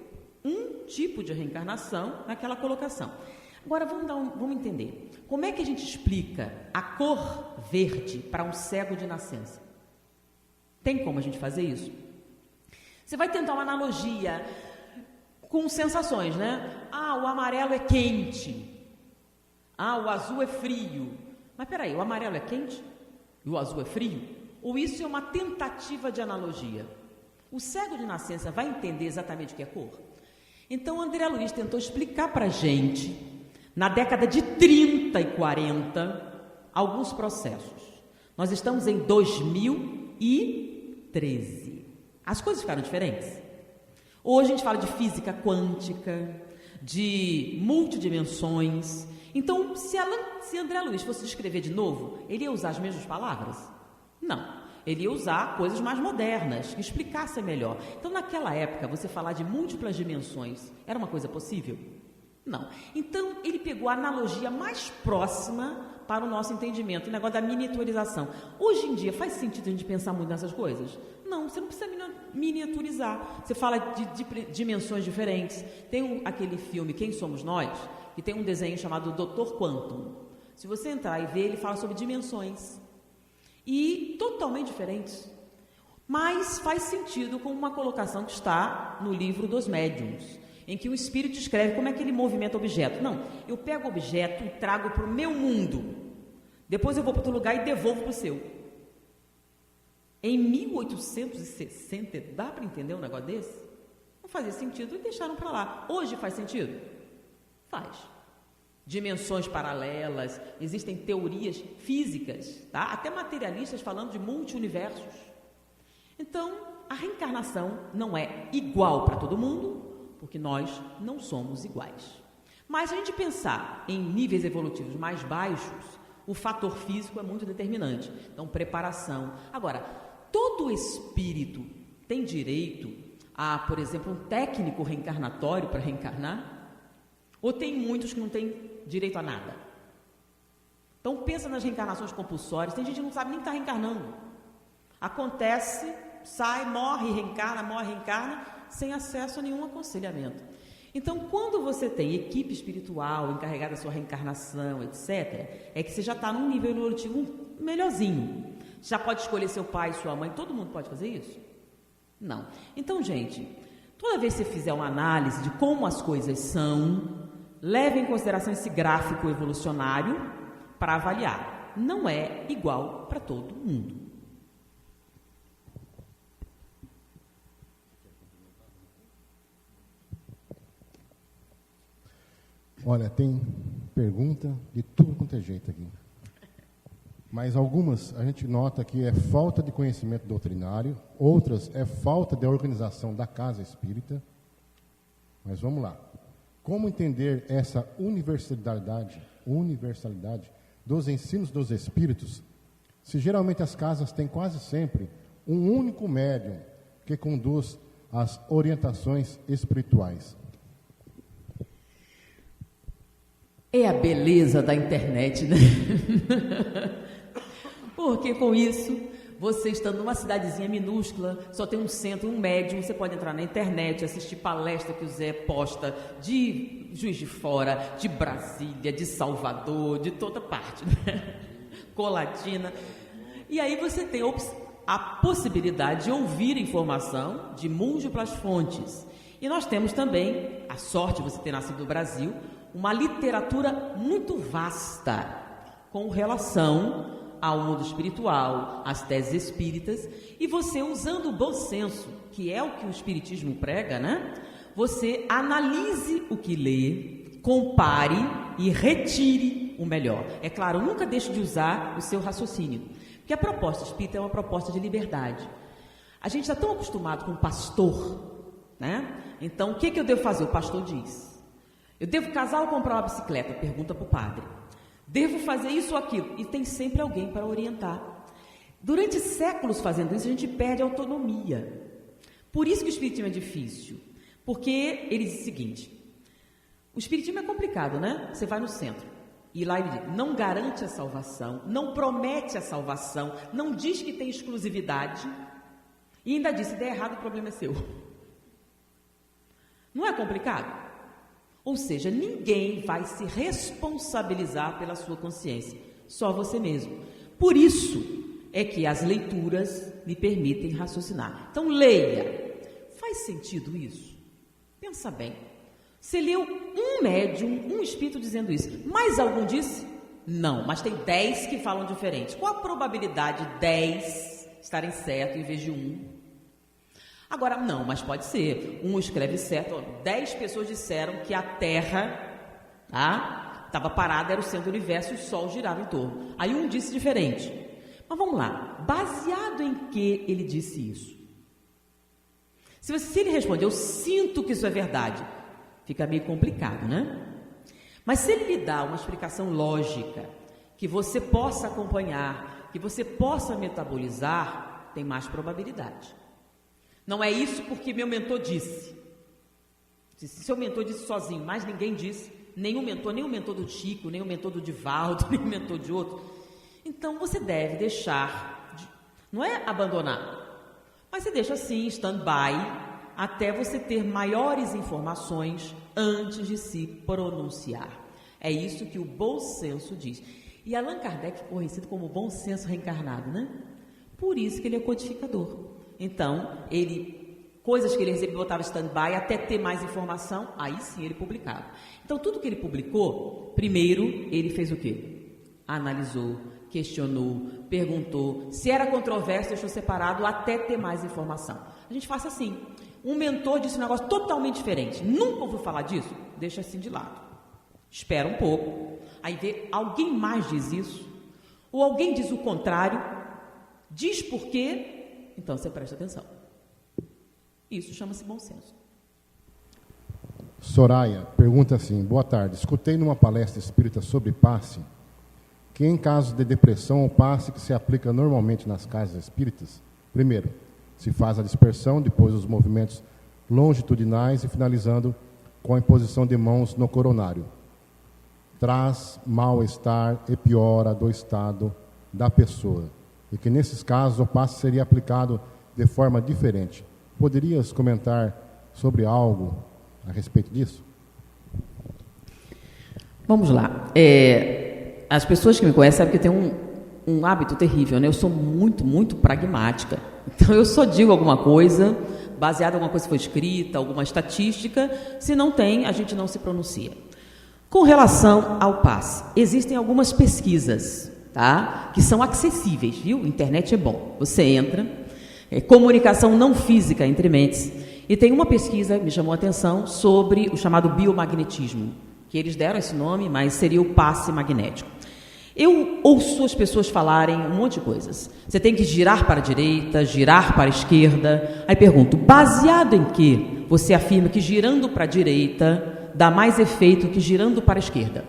um tipo de reencarnação naquela colocação. Agora, vamos entender. Como é que a gente explica a cor verde para um cego de nascença? Tem como a gente fazer isso? Você vai tentar uma analogia com sensações, né? Ah, o amarelo é quente. Ah, o azul é frio. Mas peraí, o amarelo é quente? E o azul é frio? Ou isso é uma tentativa de analogia? O cego de nascença vai entender exatamente o que é cor? Então, André Luiz tentou explicar para a gente, na década de 30 e 40, alguns processos. Nós estamos em 2013. As coisas ficaram diferentes. Hoje a gente fala de física quântica, de multidimensões. Então, se André Luiz fosse escrever de novo, ele ia usar as mesmas palavras? Não, ele ia usar coisas mais modernas, que explicassem melhor. Então, naquela época, você falar de múltiplas dimensões era uma coisa possível? Não. Então, ele pegou a analogia mais próxima para o nosso entendimento, o negócio da miniaturização. Hoje em dia, faz sentido a gente pensar muito nessas coisas? Não, você não precisa miniaturizar. Você fala de dimensões diferentes. Tem aquele filme Quem Somos Nós, que tem um desenho chamado Dr. Quantum. Se você entrar e ver, ele fala sobre dimensões. E totalmente diferentes, mas faz sentido com uma colocação que está no livro dos médiuns, em que o espírito escreve como é que ele movimenta o objeto. Não, eu pego o objeto e trago para o meu mundo, depois eu vou para outro lugar e devolvo para o seu. Em 1860, dá para entender um negócio desse? Não fazia sentido e deixaram para lá. Hoje faz sentido? Faz. Dimensões paralelas, existem teorias físicas, tá? Até materialistas falando de multi-universos. Então, a reencarnação não é igual para todo mundo, porque nós não somos iguais. Mas se a gente pensar em níveis evolutivos mais baixos, o fator físico é muito determinante. Então, preparação. Agora, todo espírito tem direito a, por exemplo, um técnico reencarnatório para reencarnar? Ou tem muitos que não têm direito a nada? Então, pensa nas reencarnações compulsórias. Tem gente que não sabe nem que está reencarnando. Acontece, sai, morre, reencarna, sem acesso a nenhum aconselhamento. Então, quando você tem equipe espiritual encarregada da sua reencarnação, etc., é que você já está num nível evolutivo melhorzinho. Já pode escolher seu pai, sua mãe, todo mundo pode fazer isso? Não. Então, gente, toda vez que você fizer uma análise de como as coisas são, leve em consideração esse gráfico evolucionário para avaliar. Não é igual para todo mundo. Olha, tem pergunta de tudo quanto é jeito aqui. Mas algumas a gente nota que é falta de conhecimento doutrinário, outras é falta de organização da casa espírita. Mas vamos lá. Como entender essa universalidade dos ensinos dos espíritos, se geralmente as casas têm quase sempre um único médium que conduz as orientações espirituais? É a beleza da internet, né? Porque com isso, você estando numa cidadezinha minúscula, só tem um centro, um médium, você pode entrar na internet, assistir palestra que o Zé posta de Juiz de Fora, de Brasília, de Salvador, de toda parte, né? Colatina. E aí você tem a possibilidade de ouvir informação de múltiplas fontes. E nós temos também, a sorte de você ter nascido no Brasil, uma literatura muito vasta com relação ao mundo espiritual, às teses espíritas, e você, usando o bom senso, que é o que o espiritismo prega, né? Você analise o que lê, compare e retire o melhor. É claro, nunca deixe de usar o seu raciocínio, porque a proposta espírita é uma proposta de liberdade. A gente está tão acostumado com o pastor, né? Então, o que eu devo fazer? O pastor diz. Eu devo casar ou comprar uma bicicleta? Pergunta para o padre. Devo fazer isso ou aquilo? E tem sempre alguém para orientar. Durante séculos fazendo isso, a gente perde a autonomia. Por isso que o espiritismo é difícil. Porque ele diz o seguinte: o espiritismo é complicado, né? Você vai no centro e lá ele diz, não garante a salvação, não promete a salvação, não diz que tem exclusividade e ainda diz, se der errado o problema é seu. Não é complicado? Ou seja, ninguém vai se responsabilizar pela sua consciência, só você mesmo. Por isso é que as leituras lhe permitem raciocinar. Então leia. Faz sentido isso? Pensa bem. Você leu um médium, um espírito dizendo isso. Mais algum disse? Não, mas tem 10 que falam diferente. Qual a probabilidade de 10 estarem certos em vez de 1? Agora, não, mas pode ser. Um escreve certo. 10 pessoas disseram que a Terra estava parada, era o centro do universo e o Sol girava em torno. Aí um disse diferente. Mas vamos lá. Baseado em que ele disse isso? Se ele responder, eu sinto que isso é verdade, fica meio complicado, né? Mas se ele lhe dá uma explicação lógica, que você possa acompanhar, que você possa metabolizar, tem mais probabilidade. Não é isso porque meu mentor disse. Se seu mentor disse sozinho, mas ninguém disse, nenhum mentor, nem o mentor do Chico, nem o mentor do Divaldo, nem o mentor de outro. Então você deve deixar, não é abandonar, mas você deixa assim, stand-by, até você ter maiores informações antes de se pronunciar. É isso que o bom senso diz. E Allan Kardec ficou conhecido como bom senso reencarnado, né? Por isso que ele é codificador. Então, coisas que ele recebia, botava stand-by, até ter mais informação, aí sim ele publicava. Então, tudo que ele publicou, primeiro, ele fez o quê? Analisou, questionou, perguntou, se era controverso, deixou separado, até ter mais informação. A gente faça assim, um mentor disse um negócio totalmente diferente, nunca ouviu falar disso, deixa assim de lado. Espera um pouco, aí vê, alguém mais diz isso, ou alguém diz o contrário, diz por quê, então você presta atenção. Isso chama-se bom senso. Soraya pergunta assim, boa tarde, escutei numa palestra espírita sobre passe, que em caso de depressão, o passe que se aplica normalmente nas casas espíritas, primeiro, se faz a dispersão, depois os movimentos longitudinais e finalizando com a imposição de mãos no coronário. Traz mal-estar e piora do estado da pessoa. E que nesses casos o passe seria aplicado de forma diferente. Poderias comentar sobre algo a respeito disso? Vamos lá. As pessoas que me conhecem sabem que eu tenho um hábito terrível, né? Eu sou muito, muito pragmática. Então, eu só digo alguma coisa, baseada em alguma coisa que foi escrita, alguma estatística. Se não tem, a gente não se pronuncia. Com relação ao passe, existem algumas pesquisas, tá? Que são acessíveis, viu? Internet é bom. Você entra, comunicação não física entre mentes. E tem uma pesquisa que me chamou a atenção sobre o chamado biomagnetismo, que eles deram esse nome, mas seria o passe magnético. Eu ouço as pessoas falarem um monte de coisas. Você tem que girar para a direita, girar para a esquerda. Aí pergunto, baseado em que você afirma que girando para a direita dá mais efeito que girando para a esquerda?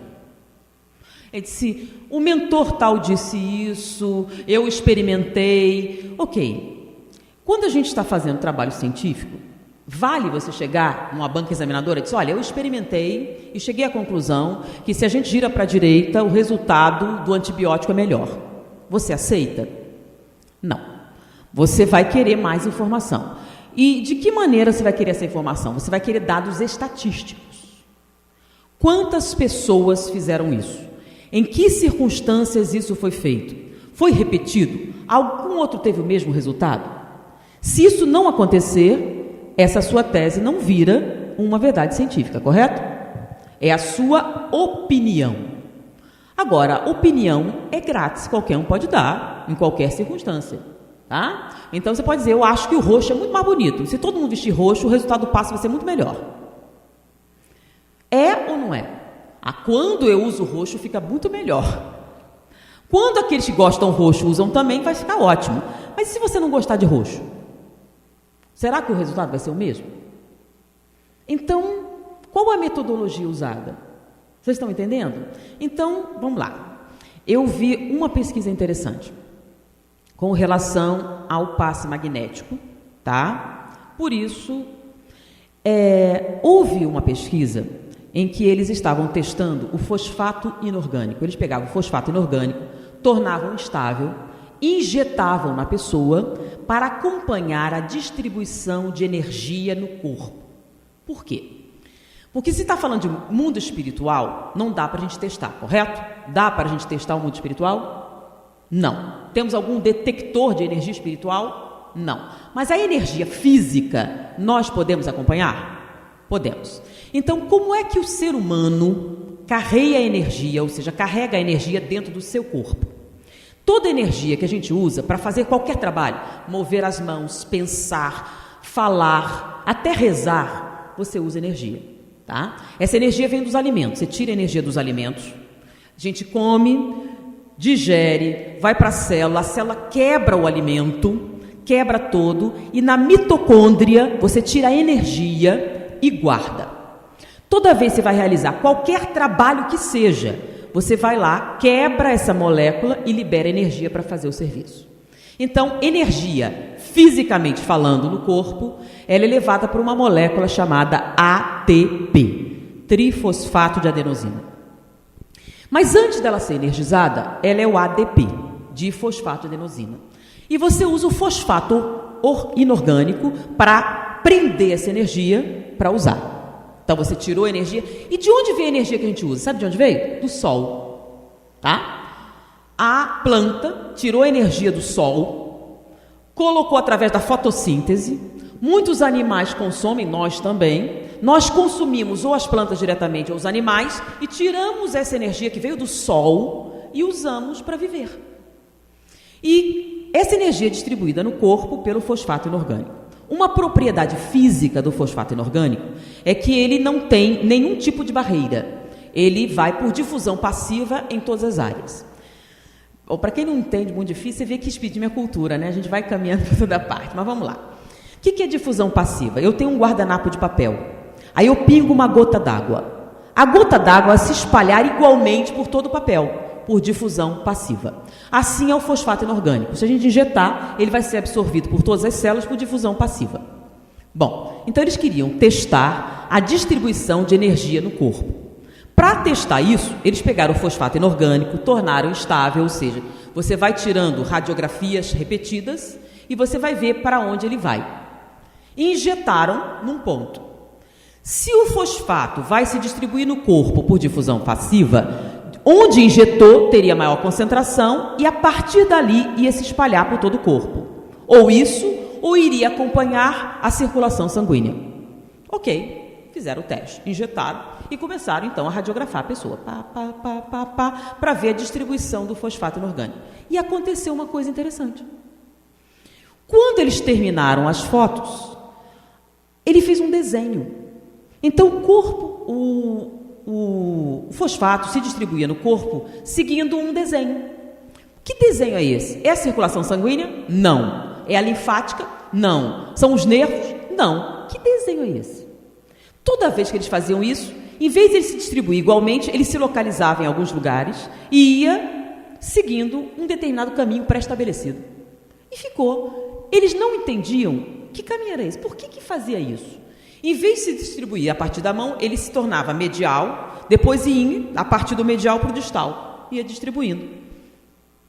Ele disse, o mentor tal disse isso, eu experimentei. Ok, quando a gente está fazendo trabalho científico, vale você chegar numa banca examinadora e dizer, olha, eu experimentei e cheguei à conclusão que se a gente gira para a direita, o resultado do antibiótico é melhor. Você aceita? Não. Você vai querer mais informação. E de que maneira você vai querer essa informação? Você vai querer dados estatísticos. Quantas pessoas fizeram isso? Em que circunstâncias isso foi feito? Foi repetido? Algum outro teve o mesmo resultado? Se isso não acontecer, essa sua tese não vira uma verdade científica, correto? É a sua opinião. Agora, opinião é grátis, qualquer um pode dar, em qualquer circunstância, tá? Então, você pode dizer, eu acho que o roxo é muito mais bonito. Se todo mundo vestir roxo, o resultado do passe vai ser muito melhor. É ou não é? Quando eu uso roxo, fica muito melhor. Quando aqueles que gostam roxo usam também, vai ficar ótimo. Mas e se você não gostar de roxo? Será que o resultado vai ser o mesmo? Então, qual a metodologia usada? Vocês estão entendendo? Então, vamos lá. Eu vi uma pesquisa interessante com relação ao passe magnético, tá? Por isso, houve uma pesquisa em que eles estavam testando o fosfato inorgânico. Eles pegavam o fosfato inorgânico, tornavam instável, injetavam na pessoa para acompanhar a distribuição de energia no corpo. Por quê? Porque se está falando de mundo espiritual, não dá para a gente testar, correto? Dá para a gente testar o mundo espiritual? Não. Temos algum detector de energia espiritual? Não. Mas a energia física, nós podemos acompanhar? Podemos. Então, como é que o ser humano carrega a energia, ou seja, carrega a energia dentro do seu corpo? Toda energia que a gente usa para fazer qualquer trabalho, mover as mãos, pensar, falar, até rezar, você usa energia, tá? Essa energia vem dos alimentos. Você tira a energia dos alimentos, a gente come, digere, vai para a célula quebra o alimento, quebra todo, e na mitocôndria você tira a energia e guarda. Toda vez que você vai realizar qualquer trabalho que seja, você vai lá, quebra essa molécula e libera energia para fazer o serviço. Então, energia, fisicamente falando no corpo, ela é levada por uma molécula chamada ATP, trifosfato de adenosina. Mas antes dela ser energizada, ela é o ADP, difosfato de adenosina. E você usa o fosfato inorgânico para prender essa energia para usar. Então, você tirou a energia. E de onde vem a energia que a gente usa? Sabe de onde veio? Do sol. Tá? A planta tirou a energia do sol, colocou através da fotossíntese. Muitos animais consomem, nós também. Nós consumimos ou as plantas diretamente ou os animais e tiramos essa energia que veio do sol e usamos para viver. E essa energia é distribuída no corpo pelo fosfato inorgânico. Uma propriedade física do fosfato inorgânico é que ele não tem nenhum tipo de barreira. Ele vai por difusão passiva em todas as áreas. Para quem não entende, muito difícil, você vê que expedir minha cultura, né? A gente vai caminhando para toda parte, mas vamos lá. O que é difusão passiva? Eu tenho um guardanapo de papel, aí eu pingo uma gota d'água. A gota d'água vai se espalhar igualmente por todo o papel, por difusão passiva. Assim é o fosfato inorgânico. Se a gente injetar, ele vai ser absorvido por todas as células por difusão passiva. Bom, então eles queriam testar a distribuição de energia no corpo. Para testar isso, eles pegaram o fosfato inorgânico, tornaram instável, ou seja, você vai tirando radiografias repetidas e você vai ver para onde ele vai. E injetaram num ponto. Se o fosfato vai se distribuir no corpo por difusão passiva, onde injetou teria maior concentração e a partir dali ia se espalhar por todo o corpo. Ou isso, ou iria acompanhar a circulação sanguínea. Ok, fizeram o teste, injetaram e começaram então a radiografar a pessoa, para ver a distribuição do fosfato inorgânico. E aconteceu uma coisa interessante. Quando eles terminaram as fotos, ele fez um desenho. Então o corpo, o fosfato se distribuía no corpo seguindo um desenho. Que desenho é esse? É a circulação sanguínea? Não. É a linfática? Não. São os nervos? Não. Que desenho é esse? Toda vez que eles faziam isso, em vez de ele se distribuir igualmente, ele se localizava em alguns lugares e ia seguindo um determinado caminho pré-estabelecido. E ficou. Eles não entendiam que caminho era esse. Por que fazia isso? Em vez de se distribuir a partir da mão, ele se tornava medial, depois ia a partir do medial para o distal, ia distribuindo.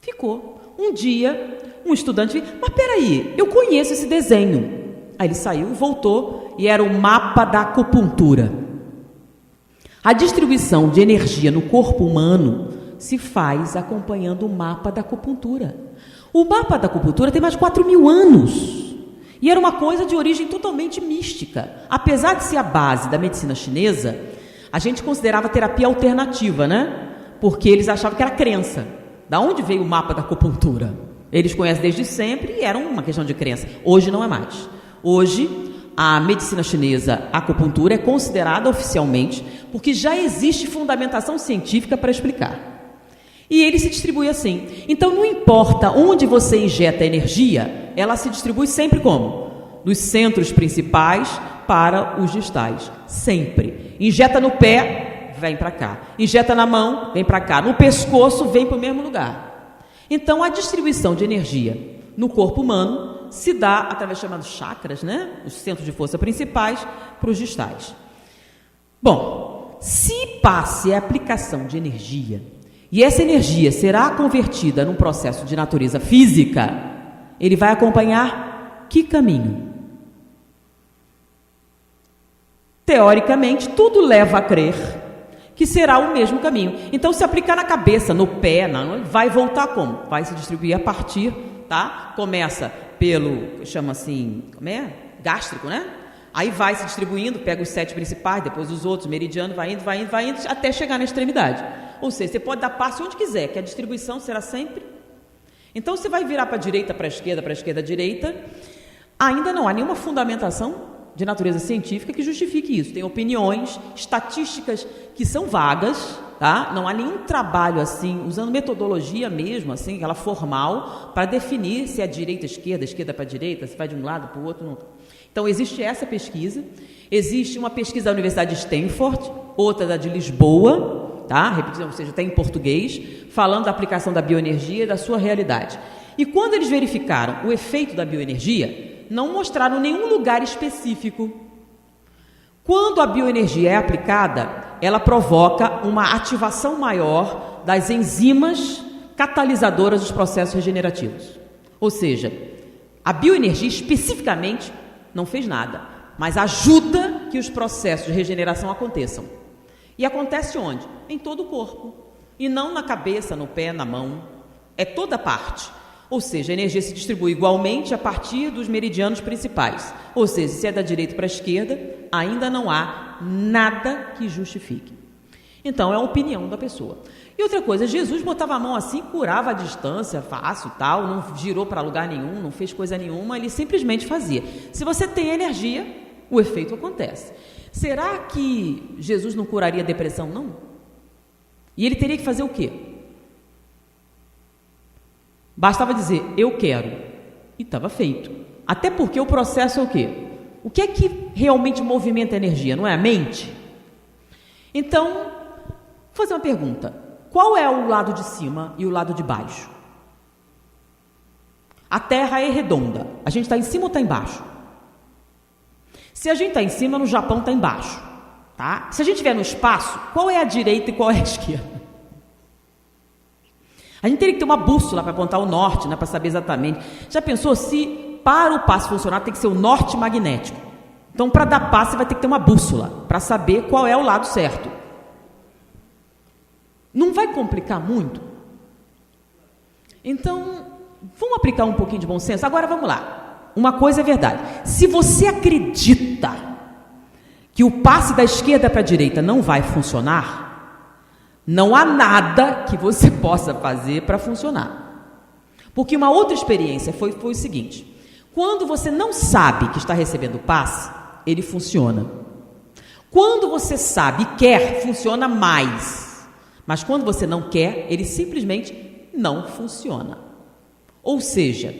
Ficou. Um dia, um estudante disse, mas peraí, eu conheço esse desenho. Aí ele saiu, voltou, e era o mapa da acupuntura. A distribuição de energia no corpo humano se faz acompanhando o mapa da acupuntura. O mapa da acupuntura tem mais de 4.000 anos. E era uma coisa de origem totalmente mística. Apesar de ser a base da medicina chinesa, a gente considerava terapia alternativa, né? Porque eles achavam que era crença. Da onde veio o mapa da acupuntura? Eles conhecem desde sempre e era uma questão de crença. Hoje não é mais. Hoje, a medicina chinesa, a acupuntura, é considerada oficialmente porque já existe fundamentação científica para explicar. E ele se distribui assim. Então, não importa onde você injeta energia, ela se distribui sempre como? Dos centros principais para os distais. Sempre. Injeta no pé, vem para cá. Injeta na mão, vem para cá. No pescoço, vem para o mesmo lugar. Então, a distribuição de energia no corpo humano se dá através dos chamados chakras, né? Os centros de força principais para os distais. Bom, se passe a aplicação de energia e essa energia será convertida num processo de natureza física, ele vai acompanhar que caminho? Teoricamente, tudo leva a crer que será o mesmo caminho. Então, se aplicar na cabeça, no pé, vai voltar como? Vai se distribuir a partir, tá? Começa pelo, chama assim, como é? Gástrico, né? Aí vai se distribuindo, pega os 7 principais, depois os outros, meridiano, vai indo, até chegar na extremidade. Ou seja, você pode dar passe onde quiser, que a distribuição será sempre. Então, você vai virar para a direita, para a esquerda, direita. Ainda não há nenhuma fundamentação de natureza científica que justifique isso. Tem opiniões, estatísticas que são vagas, tá? Não há nenhum trabalho assim, usando metodologia mesmo, assim, aquela formal, para definir se é direita, esquerda para direita, se vai de um lado para o outro. Não. Então, existe essa pesquisa. Existe uma pesquisa da Universidade de Stanford, outra da de Lisboa, tá? Repetindo, ou seja, está em português, falando da aplicação da bioenergia e da sua realidade. E quando eles verificaram o efeito da bioenergia, não mostraram nenhum lugar específico. Quando a bioenergia é aplicada, ela provoca uma ativação maior das enzimas catalisadoras dos processos regenerativos. Ou seja, a bioenergia especificamente não fez nada, mas ajuda que os processos de regeneração aconteçam. E acontece onde? Em todo o corpo. E não na cabeça, no pé, na mão. É toda parte. Ou seja, a energia se distribui igualmente a partir dos meridianos principais. Ou seja, se é da direita para a esquerda, ainda não há nada que justifique. Então, é a opinião da pessoa. E outra coisa, Jesus botava a mão assim, curava a distância, fácil, tal, não girou para lugar nenhum, não fez coisa nenhuma, ele simplesmente fazia. Se você tem energia, o efeito acontece. Será que Jesus não curaria a depressão, não? E ele teria que fazer o quê? Bastava dizer, eu quero, e estava feito. Até porque o processo é o quê? O que é que realmente movimenta a energia? Não é a mente? Então, vou fazer uma pergunta. Qual é o lado de cima e o lado de baixo? A Terra é redonda. A gente está em cima ou está embaixo? Se a gente está em cima, no Japão está embaixo. Tá? Se a gente estiver no espaço, qual é a direita e qual é a esquerda? A gente teria que ter uma bússola para apontar o norte, né, para saber exatamente. Já pensou se para o passe funcionar tem que ser o norte magnético? Então, para dar passe, vai ter que ter uma bússola para saber qual é o lado certo. Não vai complicar muito? Então, vamos aplicar um pouquinho de bom senso? Agora, vamos lá. Uma coisa é verdade. Se você acredita que o passe da esquerda para a direita não vai funcionar, não há nada que você possa fazer para funcionar. Porque uma outra experiência foi o seguinte. Quando você não sabe que está recebendo o passe, ele funciona. Quando você sabe e quer, funciona mais. Mas quando você não quer, ele simplesmente não funciona. Ou seja,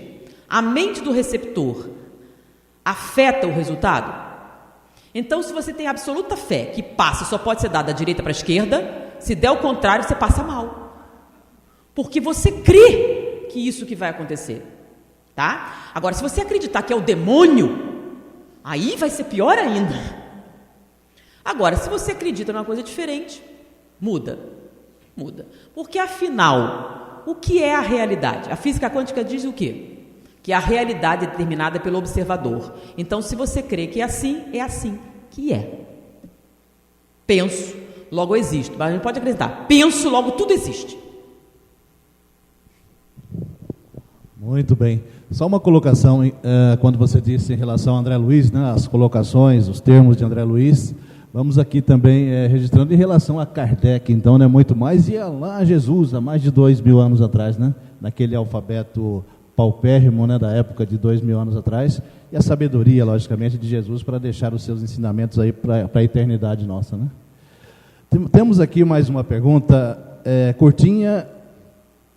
a mente do receptor afeta o resultado? Então, se você tem absoluta fé que passe só pode ser dado da direita para a esquerda, se der o contrário, você passa mal. Porque você crê que isso que vai acontecer. Tá? Agora, se você acreditar que é o demônio, aí vai ser pior ainda. Agora, se você acredita numa coisa diferente, muda. Porque, afinal, o que é a realidade? A física quântica diz o quê? Que a realidade é determinada pelo observador. Então, se você crê que é assim que é. Penso, logo existe. Mas a gente pode acreditar. Penso, logo tudo existe. Muito bem. Só uma colocação, quando você disse em relação a André Luiz, né, as colocações, os termos de André Luiz, vamos aqui também registrando em relação a Kardec, então, né, muito mais, e lá Jesus, há mais de 2.000 anos atrás, né, naquele alfabeto paupérrimo, né, da época de 2.000 anos atrás, e a sabedoria, logicamente, de Jesus para deixar os seus ensinamentos aí para a eternidade nossa, né? Temos aqui mais uma pergunta curtinha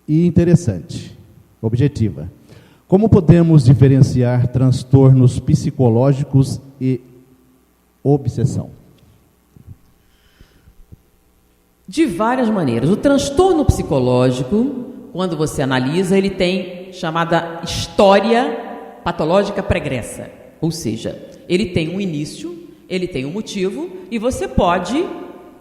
e interessante, objetiva. Como podemos diferenciar transtornos psicológicos e obsessão? De várias maneiras. O transtorno psicológico, quando você analisa, ele tem chamada história patológica pregressa. Ou seja, ele tem um início, ele tem um motivo e você pode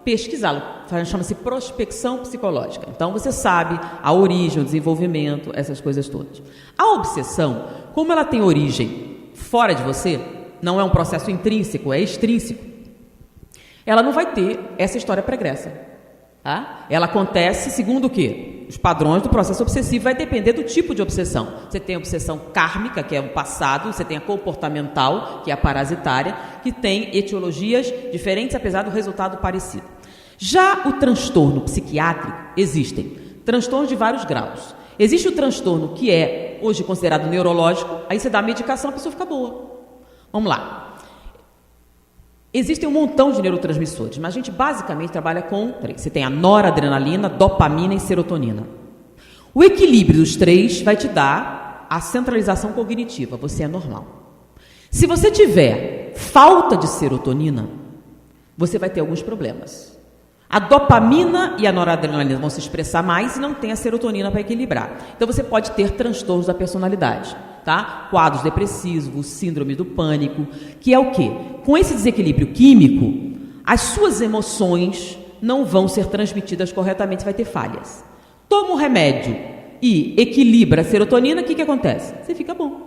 pesquisá-lo. Chama-se prospecção psicológica. Então você sabe a origem, o desenvolvimento, essas coisas todas. A obsessão, como ela tem origem fora de você, não é um processo intrínseco, é extrínseco, ela não vai ter essa história pregressa. Tá? Ela acontece segundo o quê? Os padrões do processo obsessivo, vai depender do tipo de obsessão. Você tem a obsessão kármica, que é o passado, você tem a comportamental, que é a parasitária, que tem etiologias diferentes, apesar do resultado parecido. Já o transtorno psiquiátrico, existem transtornos de vários graus. Existe o transtorno que é hoje considerado neurológico, aí você dá a medicação, a pessoa fica boa. Vamos lá. Existem um montão de neurotransmissores, mas a gente basicamente trabalha com... Você tem a noradrenalina, dopamina e serotonina. O equilíbrio dos três vai te dar a centralização cognitiva, você é normal. Se você tiver falta de serotonina, você vai ter alguns problemas. A dopamina e a noradrenalina vão se expressar mais e não tem a serotonina para equilibrar. Então você pode ter transtornos da personalidade. Tá? Quadros depressivos, síndrome do pânico, que é o quê? Com esse desequilíbrio químico, as suas emoções não vão ser transmitidas corretamente, vai ter falhas. Toma um remédio e equilibra a serotonina, o que acontece? Você fica bom,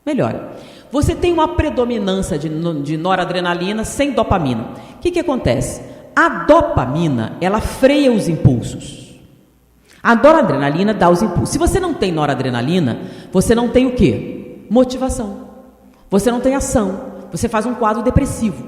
melhora. Você tem uma predominância de noradrenalina sem dopamina. O que acontece? A dopamina, ela freia os impulsos. A noradrenalina dá os impulsos. Se você não tem noradrenalina, você não tem o quê? Motivação. Você não tem ação. Você faz um quadro depressivo.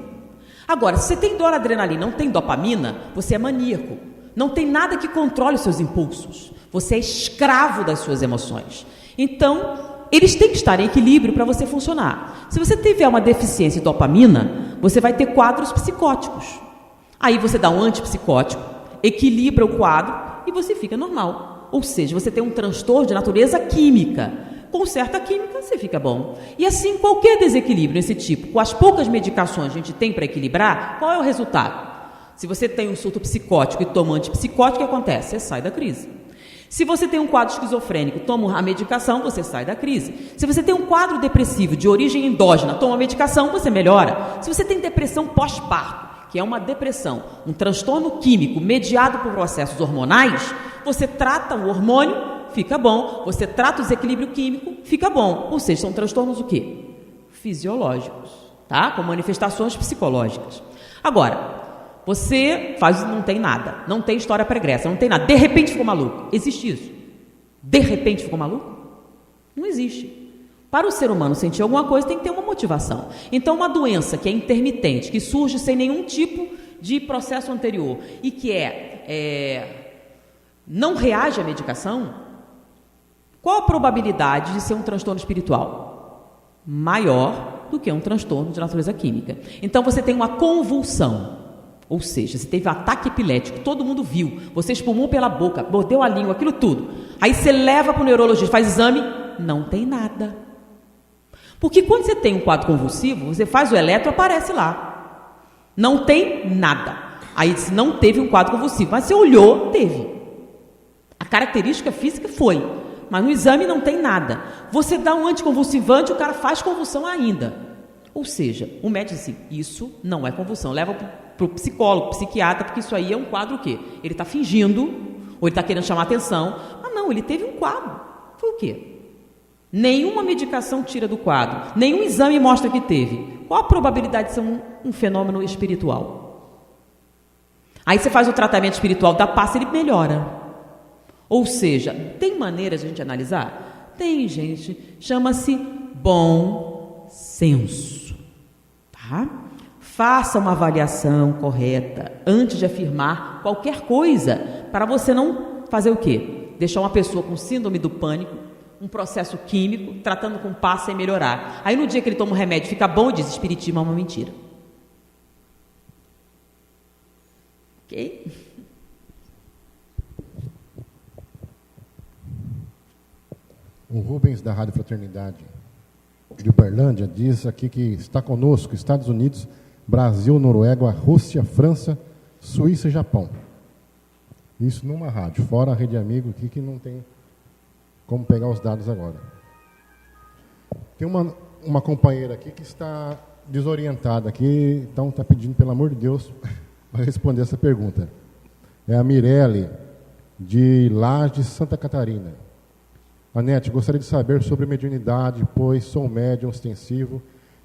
Agora, se você tem noradrenalina e não tem dopamina, você é maníaco. Não tem nada que controle os seus impulsos. Você é escravo das suas emoções. Então, eles têm que estar em equilíbrio para você funcionar. Se você tiver uma deficiência de dopamina, você vai ter quadros psicóticos. Aí você dá um antipsicótico, equilibra o quadro e você fica normal. Ou seja, você tem um transtorno de natureza química. Com certa química, você fica bom. E assim, qualquer desequilíbrio desse tipo, com as poucas medicações que a gente tem para equilibrar, qual é o resultado? Se você tem um surto psicótico e toma antipsicótico, o que acontece? Você sai da crise. Se você tem um quadro esquizofrênico, toma a medicação, você sai da crise. Se você tem um quadro depressivo de origem endógena, toma a medicação, você melhora. Se você tem depressão pós-parto, que é uma depressão, um transtorno químico mediado por processos hormonais, você trata o hormônio, fica bom. Você trata o desequilíbrio químico, fica bom. Ou seja, são transtornos o quê? Fisiológicos, tá? Com manifestações psicológicas. Agora, você não tem nada, não tem história pregressa, não tem nada. De repente ficou maluco. Existe isso? De repente ficou maluco? Não existe. Para o ser humano sentir alguma coisa, tem que ter uma motivação. Então, uma doença que é intermitente, que surge sem nenhum tipo de processo anterior e que não reage à medicação, qual a probabilidade de ser um transtorno espiritual? Maior do que um transtorno de natureza química. Então, você tem uma convulsão, ou seja, você teve um ataque epilético, todo mundo viu, você espumou pela boca, mordeu a língua, aquilo tudo. Aí você leva para o neurologista, faz exame, não tem nada. Porque quando você tem um quadro convulsivo, você faz o eletro, aparece lá. Não tem nada. Aí diz, não teve um quadro convulsivo. Mas você olhou, teve. A característica física foi. Mas no exame não tem nada. Você dá um anticonvulsivante, o cara faz convulsão ainda. Ou seja, o médico diz assim, isso não é convulsão. Leva para o psicólogo, psiquiatra, porque isso aí é um quadro o quê? Ele está fingindo, ou ele está querendo chamar atenção. Ah, não, ele teve um quadro. Foi o quê? Nenhuma medicação tira do quadro, nenhum exame mostra que teve. Qual a probabilidade de ser um fenômeno espiritual? Aí você faz o tratamento espiritual da paz, ele melhora. Ou seja, tem maneiras de a gente analisar? Tem, gente. Chama-se bom senso. Tá? Faça uma avaliação correta antes de afirmar qualquer coisa, para você não fazer o quê? Deixar uma pessoa com síndrome do pânico, um processo químico, tratando com paz sem melhorar. Aí no dia que ele toma um remédio fica bom, diz espiritismo é uma mentira. Ok? O Rubens, da Rádio Fraternidade de Uberlândia, diz aqui que está conosco Estados Unidos, Brasil, Noruega, Rússia, França, Suíça e Japão. Isso numa rádio, fora a Rede Amigo aqui, que não tem como pegar os dados agora. Tem uma companheira aqui que está desorientada aqui, então está pedindo, pelo amor de Deus, para responder essa pergunta. É a Mirelle, de Lages, Santa Catarina. Anete, gostaria de saber sobre mediunidade, pois sou médium ostensivo,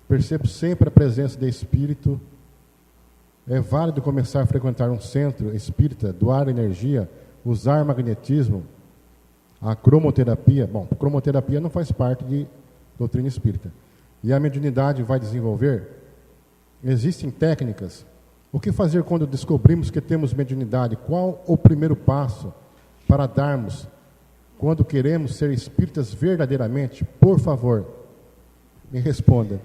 percebo sempre a presença de espírito. É válido começar a frequentar um centro espírita, doar energia, usar magnetismo, a cromoterapia? Bom, cromoterapia não faz parte de doutrina espírita. E a mediunidade vai desenvolver? Existem técnicas? O que fazer quando descobrimos que temos mediunidade? Qual o primeiro passo para darmos quando queremos ser espíritas verdadeiramente? Por favor, me responda.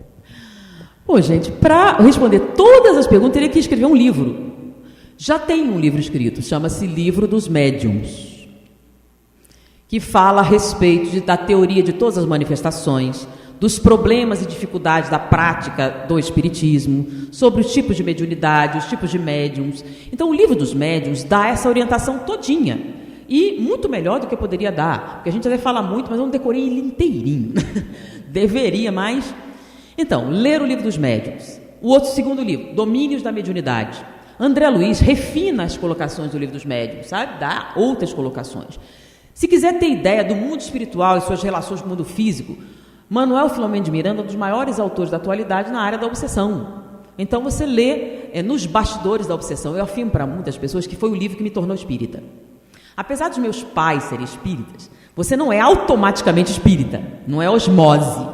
Pô, gente, para responder todas as perguntas, teria que escrever um livro. Já tem um livro escrito, chama-se Livro dos Médiuns, que fala a respeito da teoria de todas as manifestações, dos problemas e dificuldades da prática do espiritismo, sobre os tipos de mediunidade, os tipos de médiums. Então, o Livro dos Médiuns dá essa orientação todinha. E muito melhor do que eu poderia dar, porque a gente até fala muito, mas eu não decorei ele inteirinho. Deveria, mas... Então, ler o Livro dos Médiuns. O outro segundo livro, Domínios da Mediunidade. André Luiz refina as colocações do Livro dos Médiuns, sabe? Dá outras colocações. Se quiser ter ideia do mundo espiritual e suas relações com o mundo físico, Manuel Filomeno de Miranda é um dos maiores autores da atualidade na área da obsessão. Então, você lê Nos Bastidores da Obsessão. Eu afirmo para muitas pessoas que foi o livro que me tornou espírita. Apesar dos meus pais serem espíritas, você não é automaticamente espírita, não é osmose.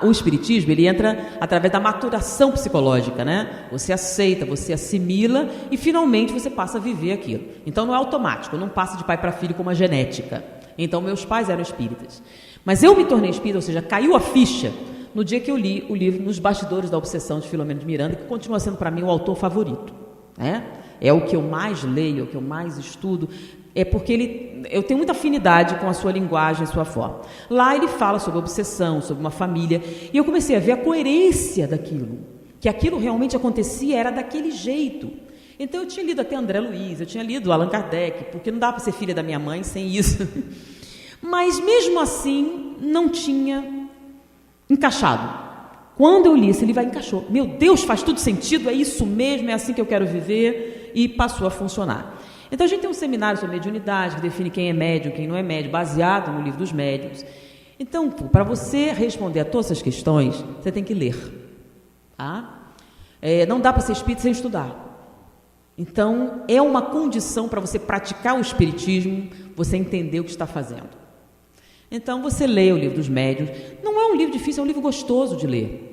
O espiritismo, ele entra através da maturação psicológica, né? Você aceita, você assimila e finalmente você passa a viver aquilo. Então não é automático, não passa de pai para filho como a genética. Então meus pais eram espíritas. Mas eu me tornei espírita, ou seja, caiu a ficha no dia que eu li o livro Nos Bastidores da Obsessão, de Filomeno de Miranda, que continua sendo para mim o autor favorito, né? É o que eu mais leio, é o que eu mais estudo, é porque eu tenho muita afinidade com a sua linguagem, a sua forma. Lá ele fala sobre obsessão, sobre uma família, e eu comecei a ver a coerência daquilo, que aquilo realmente acontecia, era daquele jeito. Então eu tinha lido até André Luiz, eu tinha lido Allan Kardec, porque não dá para ser filha da minha mãe sem isso. Mas mesmo assim, não tinha encaixado. Quando eu li esse livro, encaixou. Meu Deus, faz tudo sentido, é isso mesmo, é assim que eu quero viver, e passou a funcionar. Então a gente tem um seminário sobre mediunidade, que define quem é médium, quem não é médium, baseado no Livro dos Médiuns. Então, para você responder a todas essas questões, você tem que ler. Tá? Não dá para ser espírita sem estudar. Então, é uma condição para você praticar o espiritismo, você entender o que está fazendo. Então, você lê o Livro dos Médiuns. Não é um livro difícil, é um livro gostoso de ler.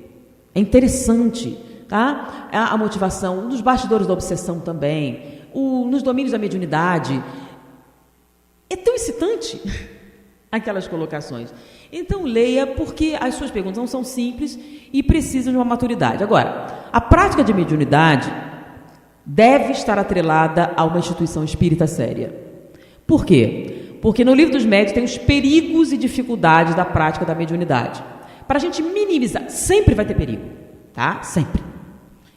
É interessante, tá? A motivação, nos bastidores da obsessão também, nos domínios da mediunidade. É tão excitante aquelas colocações. Então, leia, porque as suas perguntas não são simples e precisam de uma maturidade. Agora, a prática de mediunidade deve estar atrelada a uma instituição espírita séria. Por quê? Porque no Livro dos Médiuns tem os perigos e dificuldades da prática da mediunidade. Para a gente minimizar, sempre vai ter perigo, tá? Sempre.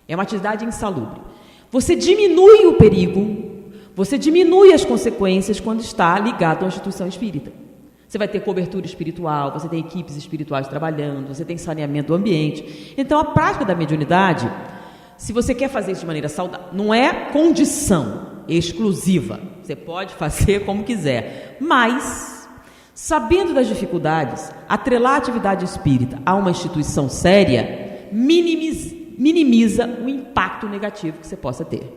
É uma atividade insalubre. Você diminui o perigo, você diminui as consequências quando está ligado a uma instituição espírita. Você vai ter cobertura espiritual, você tem equipes espirituais trabalhando, você tem saneamento do ambiente. Então, a prática da mediunidade, se você quer fazer isso de maneira saudável, não é condição exclusiva. Você pode fazer como quiser, mas, sabendo das dificuldades, atrelar a atividade espírita a uma instituição séria, minimiza o impacto negativo que você possa ter.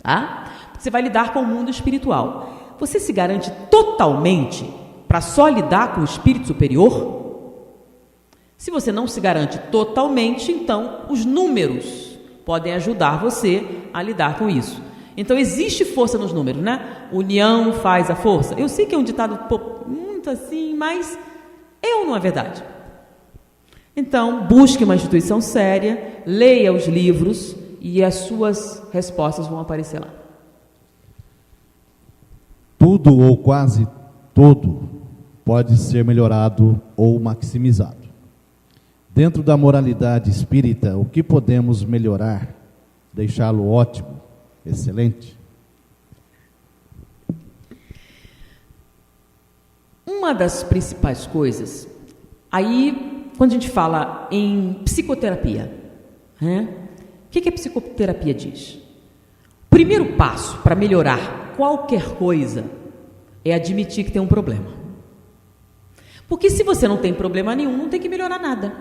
Tá? Você vai lidar com o mundo espiritual. Você se garante totalmente para só lidar com o espírito superior? Se você não se garante totalmente, então os números podem ajudar você a lidar com isso. Então existe força nos números, né? União faz a força. Eu sei que é um ditado muito assim, mas é ou não é verdade? Então, busque uma instituição séria, leia os livros e as suas respostas vão aparecer lá. Tudo ou quase tudo pode ser melhorado ou maximizado. Dentro da moralidade espírita, o que podemos melhorar, deixá-lo ótimo, excelente? Uma das principais coisas, aí, quando a gente fala em psicoterapia, né? O que a psicoterapia diz? O primeiro passo para melhorar qualquer coisa é admitir que tem um problema. Porque se você não tem problema nenhum, não tem que melhorar nada.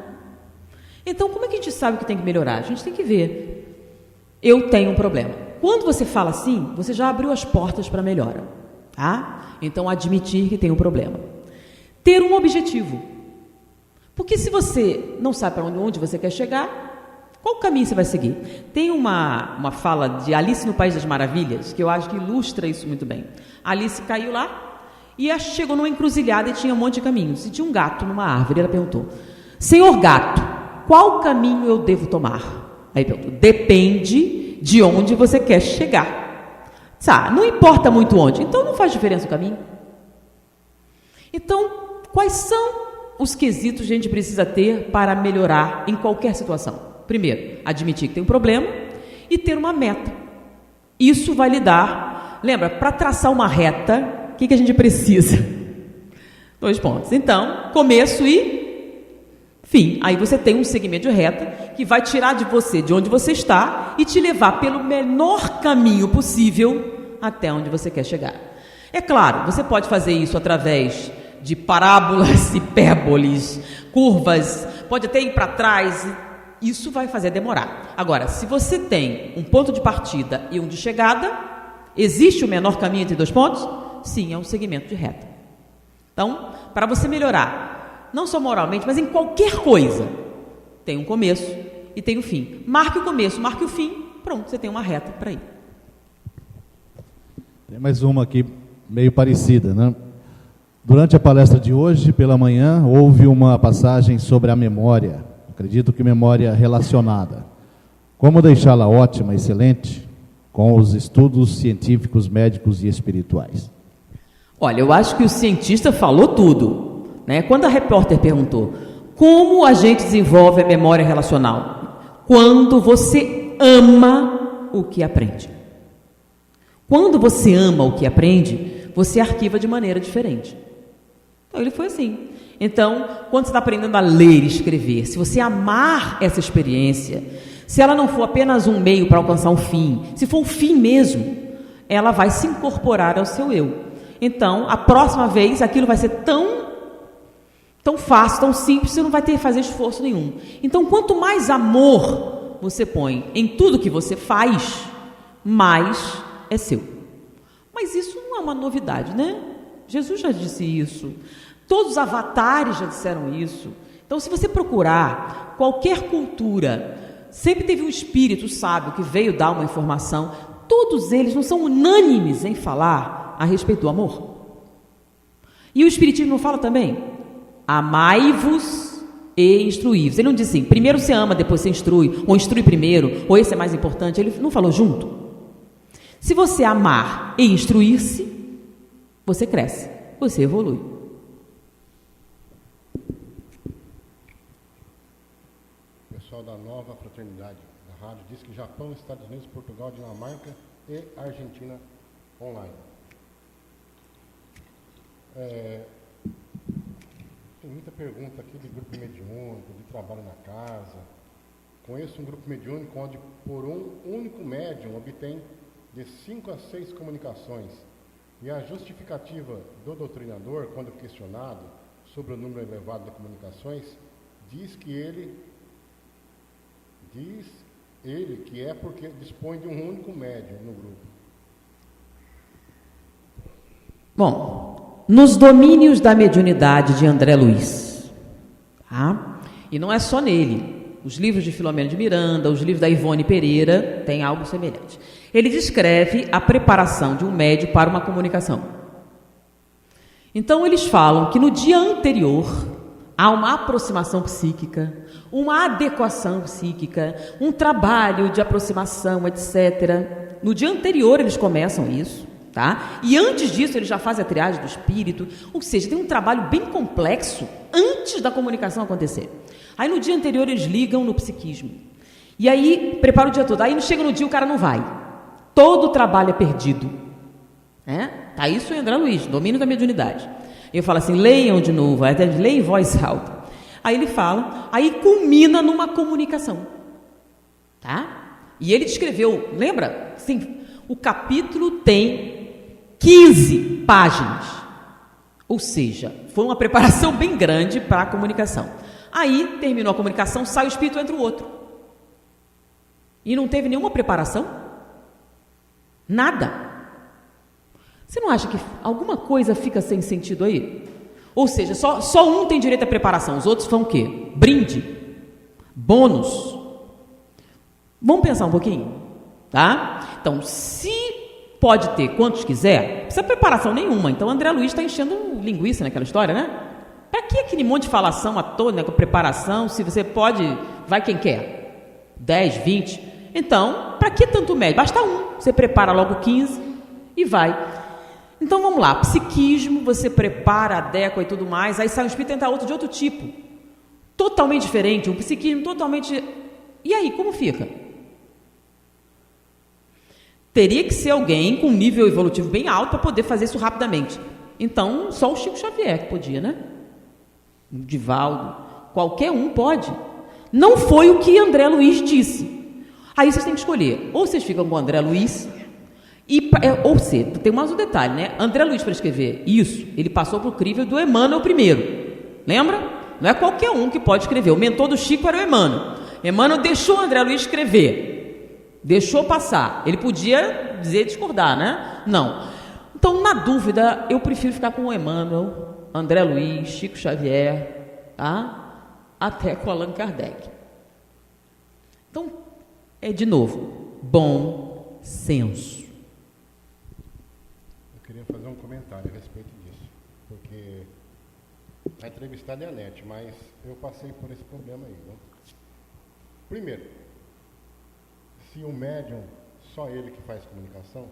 Então, como é que a gente sabe que tem que melhorar? A gente tem que ver. Eu tenho um problema. Quando você fala assim, você já abriu as portas para a melhora. Tá? Então, admitir que tem um problema. Ter um objetivo. Porque se você não sabe para onde você quer chegar, qual caminho você vai seguir? Tem uma fala de Alice no País das Maravilhas, que eu acho que ilustra isso muito bem. Alice caiu lá e chegou numa encruzilhada e tinha um monte de caminhos. E tinha um gato numa árvore. Ela perguntou: Senhor gato, qual caminho eu devo tomar? Aí perguntou: depende de onde você quer chegar. Não importa muito onde, então não faz diferença o caminho. Então, quais são os quesitos que a gente precisa ter para melhorar em qualquer situação? Primeiro, admitir que tem um problema e ter uma meta. Isso vai lhe dar... Lembra, para traçar uma reta, o que a gente precisa? 2 pontos. Então, começo e fim. Aí você tem um segmento de reta que vai tirar de você de onde você está e te levar pelo menor caminho possível até onde você quer chegar. É claro, você pode fazer isso através de parábolas, hipérboles, curvas, pode até ir para trás. Isso vai fazer demorar. Agora, se você tem um ponto de partida e um de chegada, existe o menor caminho entre 2 pontos? Sim, é um segmento de reta. Então, para você melhorar, não só moralmente, mas em qualquer coisa, tem um começo e tem um fim. Marque o começo, marque o fim, pronto, você tem uma reta para ir. Tem mais uma aqui, meio parecida, né? Durante a palestra de hoje, pela manhã, houve uma passagem sobre a memória. Acredito que memória relacionada. Como deixá-la ótima, excelente, com os estudos científicos, médicos e espirituais? Olha, eu acho que o cientista falou tudo, né? Quando a repórter perguntou como a gente desenvolve a memória relacional, quando você ama o que aprende. Quando você ama o que aprende, você arquiva de maneira diferente. Então ele foi assim. Então, quando você está aprendendo a ler e escrever, se você amar essa experiência, se ela não for apenas um meio para alcançar um fim, se for um fim mesmo, ela vai se incorporar ao seu eu. Então, a próxima vez, aquilo vai ser tão fácil, tão simples, você não vai ter que fazer esforço nenhum. Então, quanto mais amor você põe em tudo que você faz, mais é seu. Mas isso não é uma novidade, né? Jesus já disse isso. Todos os avatares já disseram isso. Então, se você procurar qualquer cultura, sempre teve um espírito sábio que veio dar uma informação. Todos eles não são unânimes em falar a respeito do amor. E o Espiritismo não fala também? Amai-vos e instruí-vos. Ele não diz assim, primeiro você ama, depois você instrui, ou instrui primeiro, ou esse é mais importante. Ele não falou junto? Se você amar e instruir-se, você cresce, você evolui. Da Nova Fraternidade da rádio diz que Japão, Estados Unidos, Portugal, Dinamarca e Argentina online. Tem muita pergunta aqui de grupo mediúnico, de trabalho na casa. Conheço um grupo mediúnico onde por um único médium obtém de 5 a 6 comunicações e a justificativa do doutrinador, quando questionado sobre o número elevado de comunicações, diz ele que é porque dispõe de um único médium no grupo. Bom, nos domínios da mediunidade de André Luiz. Tá? E não é só nele. Os livros de Filomeno de Miranda, os livros da Ivone Pereira, têm algo semelhante. Ele descreve a preparação de um médium para uma comunicação. Então, eles falam que no dia anterior há uma aproximação psíquica, uma adequação psíquica, um trabalho de aproximação, etc. No dia anterior eles começam isso, tá? E antes disso eles já fazem a triagem do espírito, ou seja, tem um trabalho bem complexo antes da comunicação acontecer. Aí no dia anterior eles ligam no psiquismo. E aí prepara o dia todo. Aí chega no dia o cara não vai. Todo o trabalho é perdido. Tá isso em André Luiz, domínio da mediunidade. Eu falo assim, leiam de novo, até leia em voz alta. Aí ele fala, aí culmina numa comunicação. Tá? E ele descreveu, lembra? Sim, o capítulo tem 15 páginas. Ou seja, foi uma preparação bem grande para a comunicação. Aí, terminou a comunicação, sai o espírito, entra o outro. E não teve nenhuma preparação? Nada. Você não acha que alguma coisa fica sem sentido aí? Ou seja, só um tem direito à preparação, os outros vão o quê? Brinde? Bônus? Vamos pensar um pouquinho? Tá? Então, se pode ter quantos quiser, não precisa preparação nenhuma. Então, André Luiz está enchendo linguiça naquela história, né? Para que aquele monte de falação à toa, né, com preparação, se você pode, vai quem quer? 10, 20? Então, para que tanto médio? Basta um, você prepara logo 15 e vai. Então, vamos lá, psiquismo, você prepara, adequa e tudo mais, aí sai um espírito e entra outro de outro tipo, totalmente diferente, um psiquismo totalmente... E aí, como fica? Teria que ser alguém com nível evolutivo bem alto para poder fazer isso rapidamente. Então, só o Chico Xavier que podia, né? O Divaldo, qualquer um pode. Não foi o que André Luiz disse. Aí vocês têm que escolher. Ou vocês ficam com o André Luiz, ou seja, tem mais um detalhe, né? André Luiz, para escrever isso, ele passou para o crivo do Emmanuel I. Lembra? Não é qualquer um que pode escrever. O mentor do Chico era o Emmanuel. Emmanuel deixou o André Luiz escrever. Deixou passar. Ele podia dizer discordar, né? Não. Então, na dúvida, eu prefiro ficar com o Emmanuel, André Luiz, Chico Xavier, tá? Até com Allan Kardec. Então, de novo, bom senso. Eu queria fazer um comentário a respeito disso, porque a entrevistada é a Nete, mas eu passei por esse problema aí. Né? Primeiro, se o médium, só ele que faz comunicação,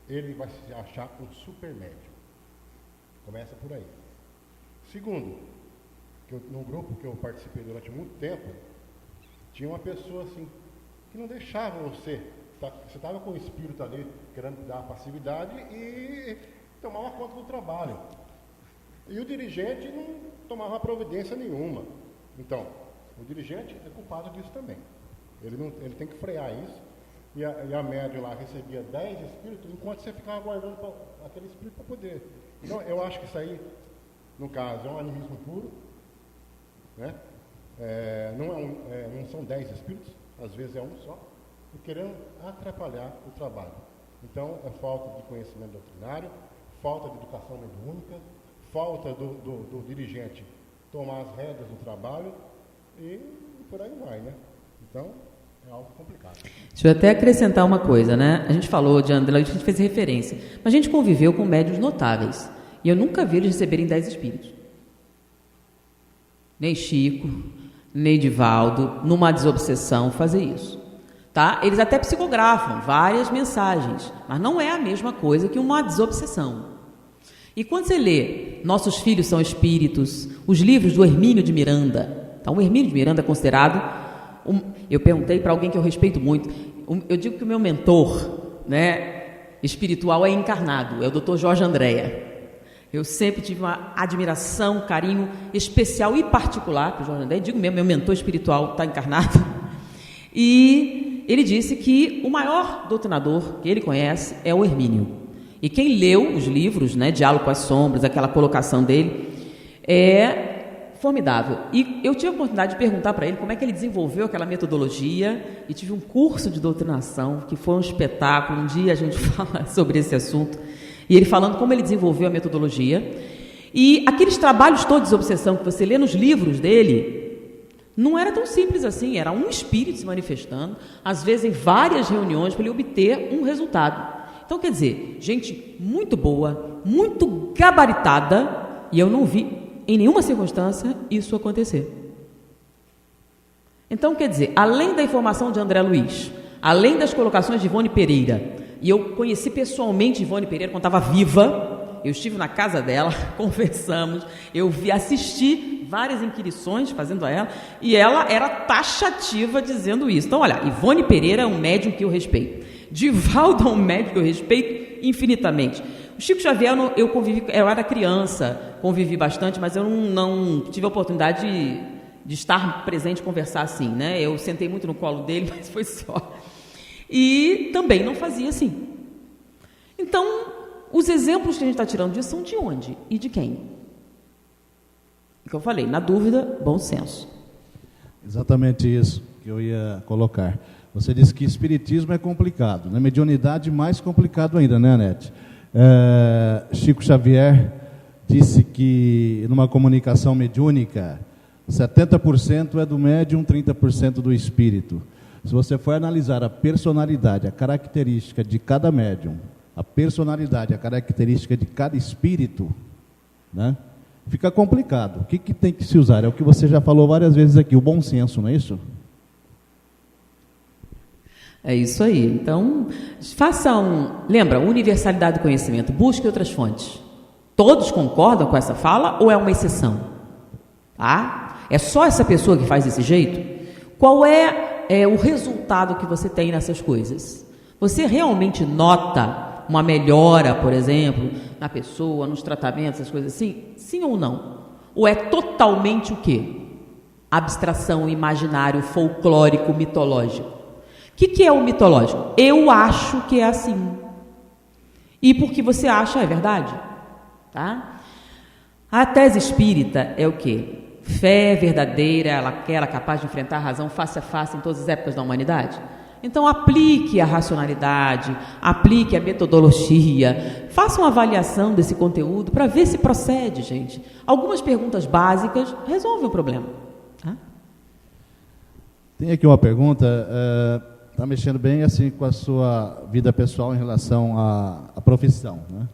ele vai se achar um super médium. Começa por aí. Segundo, no grupo que eu participei durante muito tempo, tinha uma pessoa assim, que não deixava você estava com o espírito ali, querendo dar passividade e tomava conta do trabalho. E o dirigente não tomava providência nenhuma. Então, o dirigente é culpado disso também. Ele tem que frear isso. E a médium lá recebia 10 espíritos, enquanto você ficava aguardando aquele espírito para poder. Então, eu acho que isso aí, no caso, é um animismo puro. Né? Não são 10 espíritos, às vezes é um só, e querendo atrapalhar o trabalho. Então, é falta de conhecimento doutrinário, falta de educação mediúnica, falta do dirigente tomar as rédeas do trabalho e por aí vai, né? Então, é algo complicado. Deixa eu até acrescentar uma coisa, né? A gente falou de André Luiz, a gente fez referência, mas a gente conviveu com médiuns notáveis, e eu nunca vi eles receberem 10 espíritos. Nem Chico, nem Divaldo, numa desobsessão, fazer isso. Tá? Eles até psicografam várias mensagens, mas não é a mesma coisa que uma desobsessão. E quando você lê Nossos Filhos São Espíritos, os livros do Hermínio de Miranda, tá? O Hermínio de Miranda é considerado, eu perguntei para alguém que eu respeito muito, eu digo que o meu mentor, né, espiritual é encarnado, é o Dr. Jorge Andréa. Eu sempre tive uma admiração, carinho especial e particular para o Jorge Andréa, digo mesmo, meu mentor espiritual está encarnado, e ele disse que o maior doutrinador que ele conhece é o Hermínio. E quem leu os livros, né, Diálogo com as Sombras, aquela colocação dele, é formidável. E eu tive a oportunidade de perguntar para ele como é que ele desenvolveu aquela metodologia, e tive um curso de doutrinação, que foi um espetáculo, um dia a gente fala sobre esse assunto. E ele falando como ele desenvolveu a metodologia. E aqueles trabalhos todos de obsessão que você lê nos livros dele, não era tão simples assim, era um espírito se manifestando, às vezes em várias reuniões, para ele obter um resultado. Então, quer dizer, gente muito boa, muito gabaritada, e eu não vi, em nenhuma circunstância, isso acontecer. Então, quer dizer, além da informação de André Luiz, além das colocações de Ivone Pereira, e eu conheci pessoalmente Ivone Pereira quando estava viva, eu estive na casa dela, conversamos, assisti várias inquirições fazendo a ela, e ela era taxativa dizendo isso. Então, olha, Ivone Pereira é um médium que eu respeito. Divaldo é um médium que eu respeito infinitamente. O Chico Xavier, eu era criança, convivi bastante, mas eu não tive a oportunidade de estar presente e conversar assim, né? Eu sentei muito no colo dele, mas foi só. E também não fazia assim. Então, os exemplos que a gente está tirando disso são de onde e de quem? O que eu falei, na dúvida, bom senso. Exatamente isso que eu ia colocar. Você disse que espiritismo é complicado, né? Mediunidade mais complicado ainda, né, Anete? Chico Xavier disse que numa comunicação mediúnica, 70% é do médium, 30% do espírito. Se você for analisar a personalidade, a característica de cada médium, a personalidade, a característica de cada espírito, né, fica complicado. O que tem que se usar? É o que você já falou várias vezes aqui, o bom senso, não é isso? É isso aí. Então, lembra, universalidade do conhecimento, busque outras fontes. Todos concordam com essa fala ou é uma exceção? Tá? É só essa pessoa que faz desse jeito? Qual é o resultado que você tem nessas coisas? Você realmente nota uma melhora, por exemplo, na pessoa, nos tratamentos, essas coisas assim? Sim ou não? Ou é totalmente o quê? Abstração, imaginário, folclórico, mitológico. O que é o mitológico? Eu acho que é assim. E porque você acha, é verdade. Tá? A tese espírita é o quê? Fé verdadeira, ela é capaz de enfrentar a razão face a face em todas as épocas da humanidade. Então aplique a racionalidade, aplique a metodologia, faça uma avaliação desse conteúdo para ver se procede, gente. Algumas perguntas básicas resolvem o problema. Tá? Tem aqui uma pergunta, está mexendo bem assim com a sua vida pessoal em relação à profissão, né?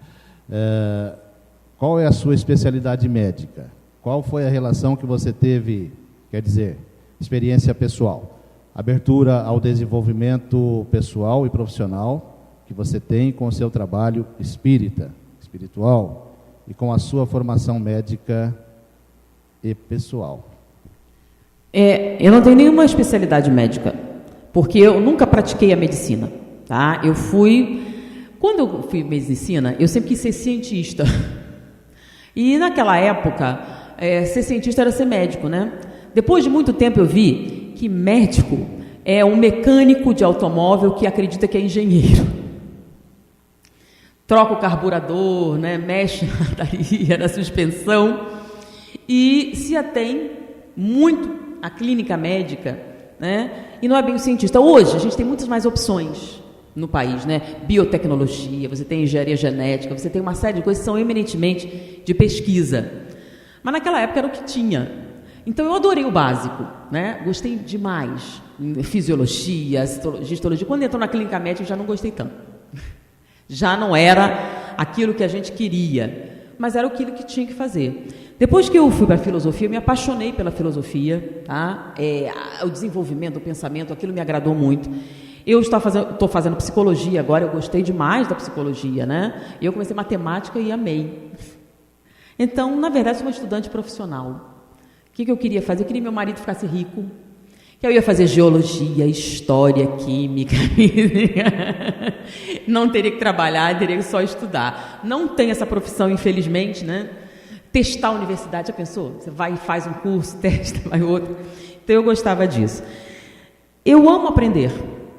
Qual é a sua especialidade médica? Qual foi a relação que você teve, quer dizer, experiência pessoal? Abertura ao desenvolvimento pessoal e profissional que você tem com o seu trabalho espiritual e com a sua formação médica e pessoal. Eu não tenho nenhuma especialidade médica, porque eu nunca pratiquei a medicina. Tá? Quando eu fui medicina, eu sempre quis ser cientista. E naquela época, ser cientista era ser médico, né? Depois de muito tempo eu vi que médico é um mecânico de automóvel que acredita que é engenheiro. Troca o carburador, né? Mexe na lataria, na suspensão e se atém muito à clínica médica, né? E não é bem o cientista. Hoje a gente tem muitas mais opções no país, né? Biotecnologia, você tem engenharia genética, você tem uma série de coisas que são eminentemente de pesquisa. Mas naquela época era o que tinha. Então eu adorei o básico, né? Gostei demais. Fisiologia, histologia. Quando entrou na clínica médica eu já não gostei tanto. Já não era aquilo que a gente queria, mas era aquilo que tinha que fazer. Depois que eu fui para a filosofia, eu me apaixonei pela filosofia, tá? O desenvolvimento do pensamento, aquilo me agradou muito. Eu estou fazendo psicologia agora, eu gostei demais da psicologia, né? E eu comecei matemática e amei. Então, na verdade, sou uma estudante profissional. O que eu queria fazer? Eu queria que meu marido ficasse rico, que eu ia fazer geologia, história, química, não teria que trabalhar, teria que só estudar. Não tem essa profissão, infelizmente, né? Testar a universidade, já pensou? Você vai e faz um curso, testa, vai outro. Então, eu gostava disso. Eu amo aprender.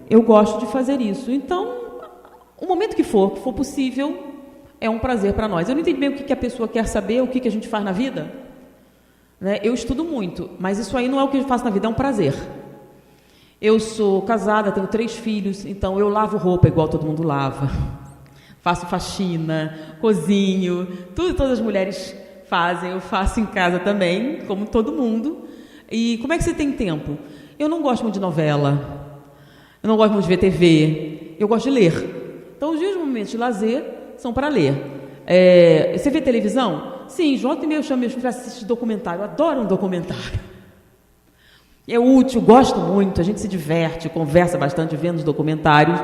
Eu gosto de fazer isso. Então, o momento que for possível, é um prazer para nós. Eu não entendi bem o que a pessoa quer saber, o que a gente faz na vida. Né? Eu estudo muito, mas isso aí não é o que eu faço na vida, é um prazer. Eu sou casada, tenho 3 filhos, então eu lavo roupa igual todo mundo lava. Faço faxina, cozinho, tudo todas as mulheres fazem, eu faço em casa também, como todo mundo. E como é que você tem tempo? Eu não gosto muito de novela, eu não gosto muito de ver TV, eu gosto de ler. Então, os meus momentos de lazer são para ler. Você vê televisão? Sim, volta e meia eu chamo meus filhos para assistir documentário, eu adoro um documentário. É útil, gosto muito, a gente se diverte, conversa bastante vendo os documentários.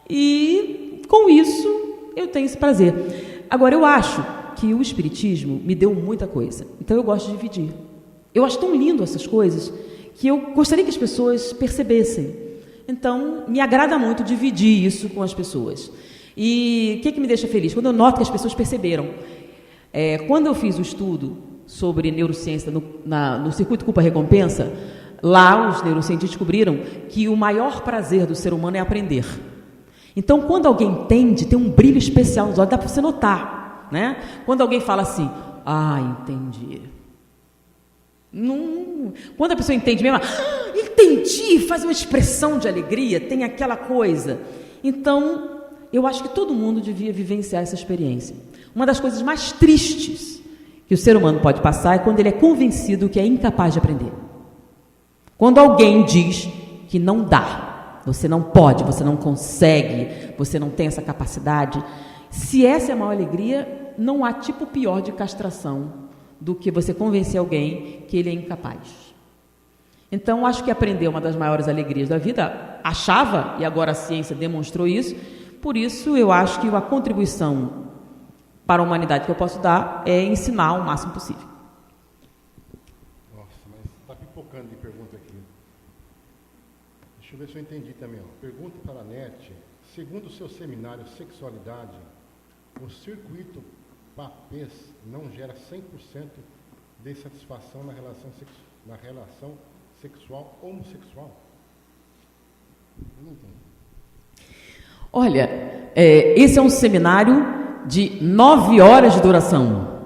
E com isso eu tenho esse prazer. Agora, eu acho que o Espiritismo me deu muita coisa, então eu gosto de dividir. Eu acho tão lindo essas coisas que eu gostaria que as pessoas percebessem. Então, me agrada muito dividir isso com as pessoas. E o que me deixa feliz? Quando eu noto que as pessoas perceberam. Quando eu fiz o estudo sobre neurociência no circuito culpa-recompensa, lá os neurocientistas descobriram que o maior prazer do ser humano é aprender. Então, quando alguém entende, tem um brilho especial nos olhos, dá para você notar, né? Quando alguém fala assim, entendi. Não, quando a pessoa entende mesmo, entendi, faz uma expressão de alegria, tem aquela coisa. Então, eu acho que todo mundo devia vivenciar essa experiência. Uma das coisas mais tristes que o ser humano pode passar é quando ele é convencido que é incapaz de aprender. Quando alguém diz que não dá, você não pode, você não consegue, você não tem essa capacidade. Se essa é a maior alegria, não há tipo pior de castração do que você convencer alguém que ele é incapaz. Então, acho que aprender é uma das maiores alegrias da vida. Achava, e agora a ciência demonstrou isso. Por isso, eu acho que a contribuição para a humanidade que eu posso dar é ensinar o máximo possível. Nossa, mas está pipocando de pergunta aqui. Deixa eu ver se eu entendi também. Pergunta para a NET. Segundo o seu seminário Sexualidade, o circuito PAPES não gera 100% de satisfação na relação sexual homossexual? Eu não entendi. Olha, esse é um seminário de 9 horas de duração.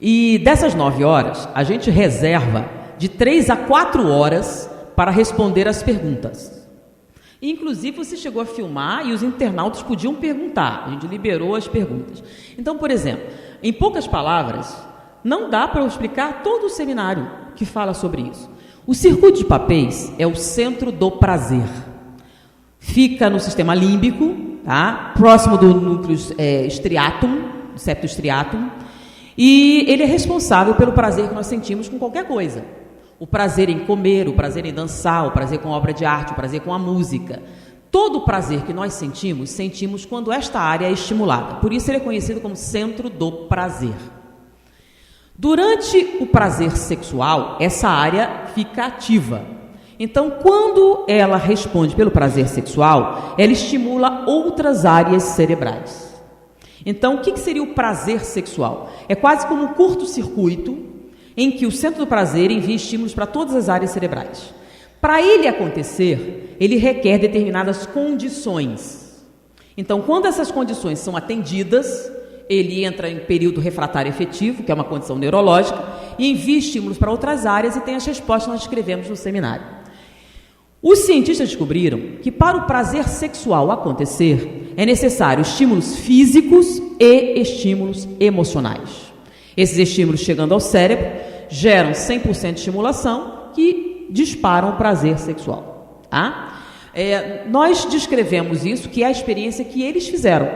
E dessas 9 horas, a gente reserva de 3 a 4 horas para responder as perguntas. Inclusive, você chegou a filmar e os internautas podiam perguntar. A gente liberou as perguntas. Então, por exemplo, em poucas palavras, não dá para eu explicar todo o seminário que fala sobre isso. O circuito de papéis é o centro do prazer. Fica no sistema límbico, tá? Próximo do núcleo striatum, do septo striatum, e ele é responsável pelo prazer que nós sentimos com qualquer coisa. O prazer em comer, o prazer em dançar, o prazer com a obra de arte, o prazer com a música. Todo o prazer que nós sentimos quando esta área é estimulada. Por isso ele é conhecido como centro do prazer. Durante o prazer sexual, essa área fica ativa. Então, quando ela responde pelo prazer sexual, ela estimula outras áreas cerebrais. Então, o que seria o prazer sexual? É quase como um curto-circuito em que o centro do prazer envia estímulos para todas as áreas cerebrais. Para ele acontecer, ele requer determinadas condições. Então, quando essas condições são atendidas, ele entra em período refratário efetivo, que é uma condição neurológica, e envia estímulos para outras áreas e tem as respostas que nós escrevemos no seminário. Os cientistas descobriram que para o prazer sexual acontecer, é necessário estímulos físicos e estímulos emocionais. Esses estímulos chegando ao cérebro geram 100% de estimulação que disparam o prazer sexual. Tá? Nós descrevemos isso, que é a experiência que eles fizeram.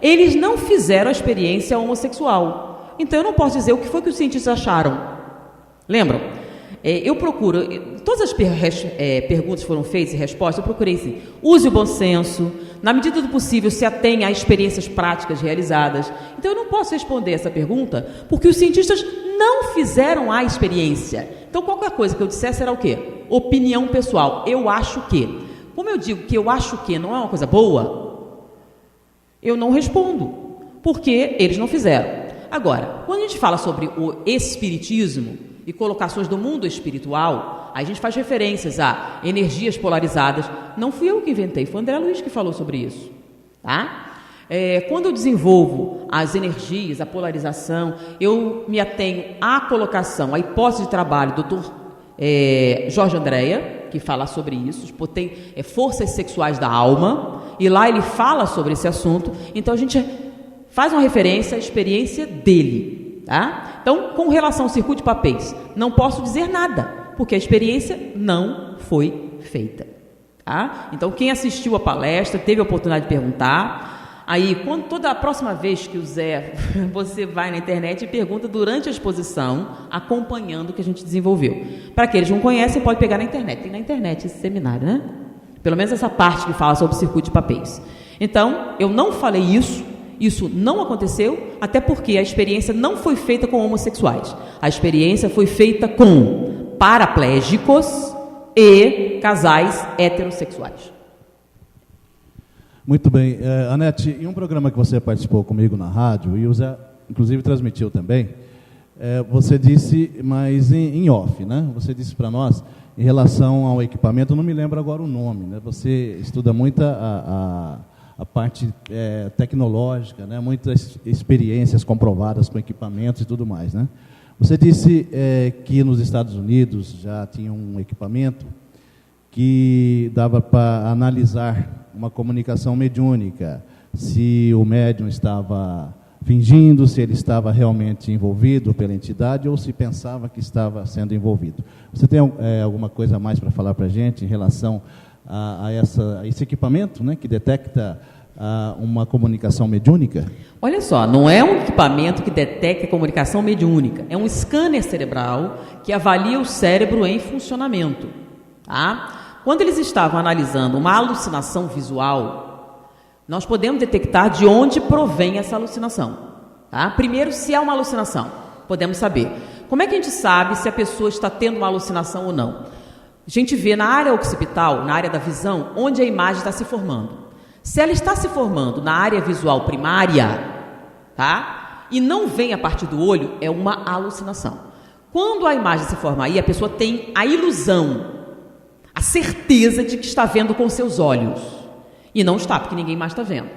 Eles não fizeram a experiência homossexual. Então, eu não posso dizer o que foi que os cientistas acharam. Lembram? Eu procuro, todas as perguntas foram feitas e respostas, eu procurei assim, use o bom senso, na medida do possível se atenha a experiências práticas realizadas. Então eu não posso responder essa pergunta, porque os cientistas não fizeram a experiência. Então qualquer coisa que eu dissesse era o quê? Opinião pessoal, eu acho que. Como eu digo que eu acho que não é uma coisa boa, eu não respondo, porque eles não fizeram. Agora, quando a gente fala sobre o espiritismo, e colocações do mundo espiritual, aí a gente faz referências a energias polarizadas. Não fui eu que inventei, foi o André Luiz que falou sobre isso. Tá? Quando eu desenvolvo as energias, a polarização, eu me atenho à colocação, à hipótese de trabalho do Dr. Jorge Andréa, que fala sobre isso, Forças Sexuais da Alma, e lá ele fala sobre esse assunto. Então a gente faz uma referência à experiência dele, tá? Então, com relação ao circuito de papéis, não posso dizer nada, porque a experiência não foi feita, tá? Então, quem assistiu a palestra, teve a oportunidade de perguntar. Aí, toda a próxima vez que o Zé, você vai na internet e pergunta durante a exposição, acompanhando o que a gente desenvolveu. Para aqueles que não conhecem, pode pegar na internet. Tem na internet esse seminário, né? Pelo menos essa parte que fala sobre o circuito de papéis. Então, eu não falei isso não aconteceu, até porque a experiência não foi feita com homossexuais. A experiência foi feita com paraplégicos e casais heterossexuais. Muito bem. Anete, em um programa que você participou comigo na rádio, e o Zé, inclusive, transmitiu também, você disse, mas em off, né? Você disse para nós, em relação ao equipamento, eu não me lembro agora o nome, né? Você estuda muito a parte tecnológica, né? Muitas experiências comprovadas com equipamentos e tudo mais, né? Você disse que nos Estados Unidos já tinha um equipamento que dava para analisar uma comunicação mediúnica, se o médium estava fingindo, se ele estava realmente envolvido pela entidade ou se pensava que estava sendo envolvido. Você tem alguma coisa a mais para falar para a gente em relação a esse equipamento, né, que detecta uma comunicação mediúnica? Olha só, não é um equipamento que detecta a comunicação mediúnica, é um scanner cerebral que avalia o cérebro em funcionamento, tá? Quando eles estavam analisando uma alucinação visual, nós podemos detectar de onde provém essa alucinação, tá? Primeiro, se é uma alucinação, podemos saber. Como é que a gente sabe se a pessoa está tendo uma alucinação ou não? A gente vê na área occipital, na área da visão, onde a imagem está se formando. Se ela está se formando na área visual primária, tá? E não vem a partir do olho, é uma alucinação. Quando a imagem se forma aí, a pessoa tem a ilusão, a certeza de que está vendo com seus olhos. E não está, porque ninguém mais está vendo.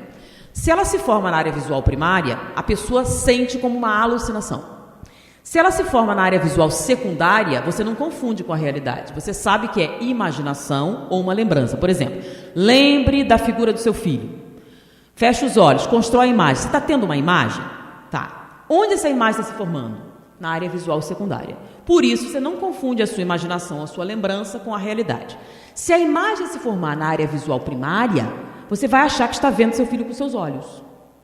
Se ela se forma na área visual primária, a pessoa sente como uma alucinação. Se ela se forma na área visual secundária, você não confunde com a realidade. Você sabe que é imaginação ou uma lembrança. Por exemplo, lembre da figura do seu filho. Fecha os olhos, constrói a imagem. Você está tendo uma imagem? Tá. Onde essa imagem está se formando? Na área visual secundária. Por isso, você não confunde a sua imaginação, a sua lembrança com a realidade. Se a imagem se formar na área visual primária, você vai achar que está vendo seu filho com seus olhos,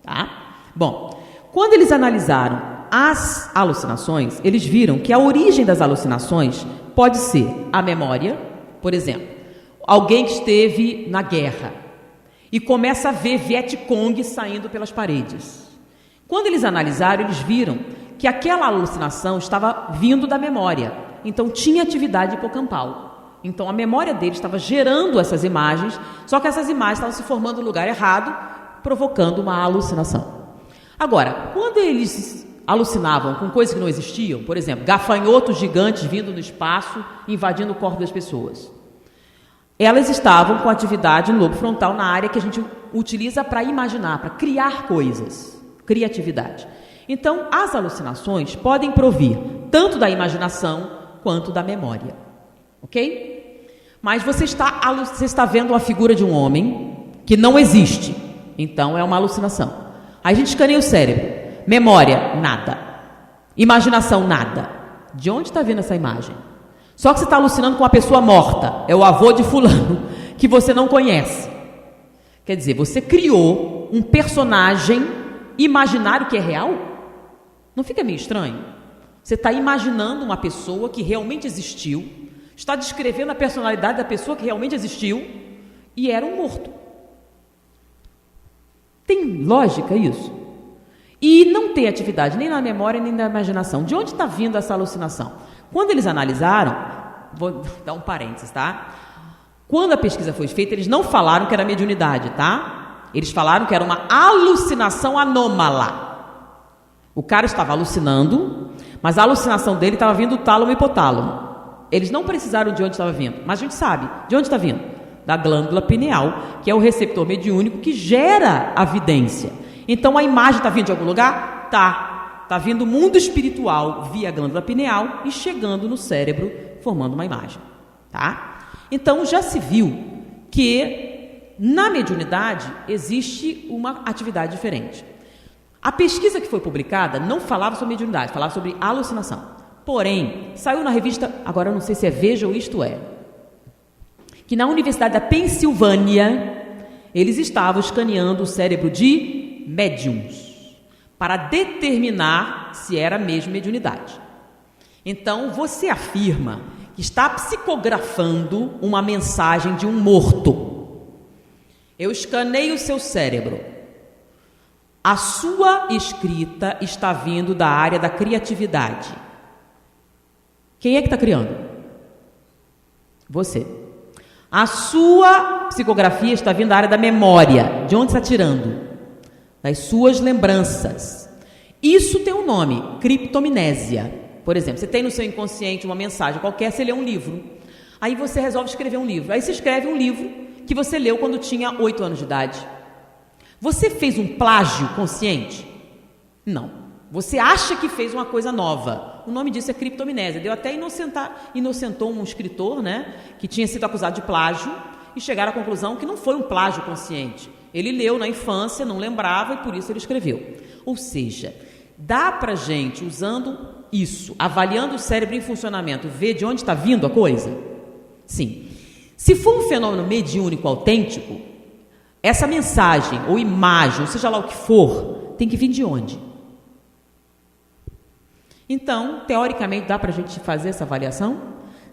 tá? Bom, quando eles analisaram as alucinações, eles viram que a origem das alucinações pode ser a memória. Por exemplo, alguém que esteve na guerra e começa a ver Vietcong saindo pelas paredes. Quando eles analisaram, eles viram que aquela alucinação estava vindo da memória, então tinha atividade hipocampal. Então a memória dele estava gerando essas imagens, só que essas imagens estavam se formando no lugar errado, provocando uma alucinação. Agora, quando eles alucinavam com coisas que não existiam, por exemplo, gafanhotos gigantes vindo no espaço, invadindo o corpo das pessoas, elas estavam com atividade no lobo frontal, na área que a gente utiliza para imaginar, para criar coisas, criatividade. Então, as alucinações podem provir tanto da imaginação quanto da memória, ok? Mas você está vendo uma figura de um homem que não existe, então é uma alucinação. Aí a gente escaneia o cérebro, memória, nada, imaginação, nada. De onde está vindo essa imagem? Só que você está alucinando com uma pessoa morta, é o avô de fulano, que você não conhece. Quer dizer, você criou um personagem imaginário que é real? Não fica meio estranho? Você está imaginando uma pessoa que realmente existiu, está descrevendo a personalidade da pessoa que realmente existiu e era um morto. Tem lógica isso? E não tem atividade nem na memória nem na imaginação. De onde está vindo essa alucinação? Quando eles analisaram, vou dar um parênteses, tá? Quando a pesquisa foi feita, eles não falaram que era mediunidade, tá? Eles falaram que era uma alucinação anômala. O cara estava alucinando, mas a alucinação dele estava vindo do tálamo e hipotálamo. Eles não precisaram de onde estava vindo, mas a gente sabe de onde está vindo. Da glândula pineal, que é o receptor mediúnico que gera a vidência. Então a imagem está vindo de algum lugar? Está vindo do mundo espiritual via glândula pineal e chegando no cérebro, formando uma imagem. Tá? Então, já se viu que na mediunidade existe uma atividade diferente. A pesquisa que foi publicada não falava sobre mediunidade, falava sobre alucinação. Porém, saiu na revista, agora eu não sei se é Veja ou Isto É, que na Universidade da Pensilvânia, eles estavam escaneando o cérebro de médiums para determinar se era mesmo mediunidade. Então, você afirma que está psicografando uma mensagem de um morto. Eu escaneio o seu cérebro. A sua escrita está vindo da área da criatividade. Quem é que está criando? Você. A sua psicografia está vindo da área da memória. De onde está tirando? Das suas lembranças. Isso tem um nome, criptomnésia. Por exemplo, você tem no seu inconsciente uma mensagem qualquer, você lê um livro. Aí você resolve escrever um livro. Aí você escreve um livro que você leu quando tinha 8 anos de idade. Você fez um plágio consciente? Não. Você acha que fez uma coisa nova. O nome disso é criptomnésia. Deu até inocentou um escritor, né, que tinha sido acusado de plágio e chegaram à conclusão que não foi um plágio consciente. Ele leu na infância, não lembrava e por isso ele escreveu. Ou seja, dá pra gente, usando isso, avaliando o cérebro em funcionamento, ver de onde está vindo a coisa? Sim. Se for um fenômeno mediúnico autêntico, essa mensagem ou imagem, ou seja lá o que for, tem que vir de onde? Então, teoricamente, dá para a gente fazer essa avaliação?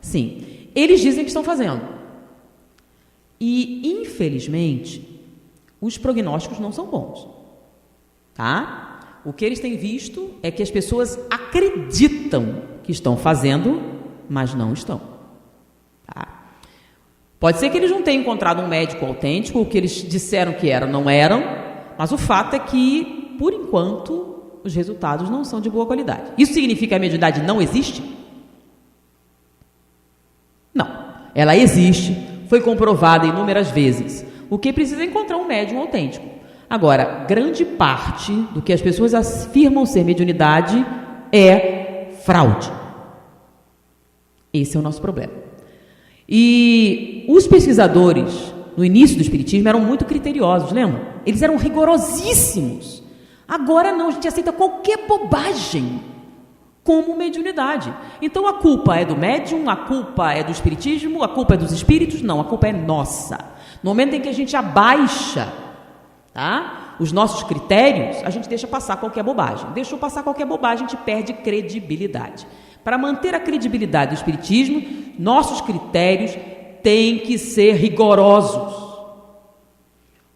Sim. Eles dizem que estão fazendo. E, infelizmente, os prognósticos não são bons. Tá? O que eles têm visto é que as pessoas acreditam que estão fazendo, mas não estão. Tá? Pode ser que eles não tenham encontrado um médico autêntico, o que eles disseram que eram, não eram, mas o fato é que, por enquanto, os resultados não são de boa qualidade. Isso significa que a mediunidade não existe? Não. Ela existe, foi comprovada inúmeras vezes. O que precisa é encontrar um médium autêntico. Agora, grande parte do que as pessoas afirmam ser mediunidade é fraude. Esse é o nosso problema. E os pesquisadores, no início do Espiritismo, eram muito criteriosos, lembra? Eles eram rigorosíssimos. Agora não, a gente aceita qualquer bobagem como mediunidade. Então a culpa é do médium, a culpa é do espiritismo, a culpa é dos espíritos? Não, a culpa é nossa. No momento em que a gente abaixa, tá, os nossos critérios, a gente deixa passar qualquer bobagem. Deixou passar qualquer bobagem, a gente perde credibilidade. Para manter a credibilidade do espiritismo, nossos critérios têm que ser rigorosos.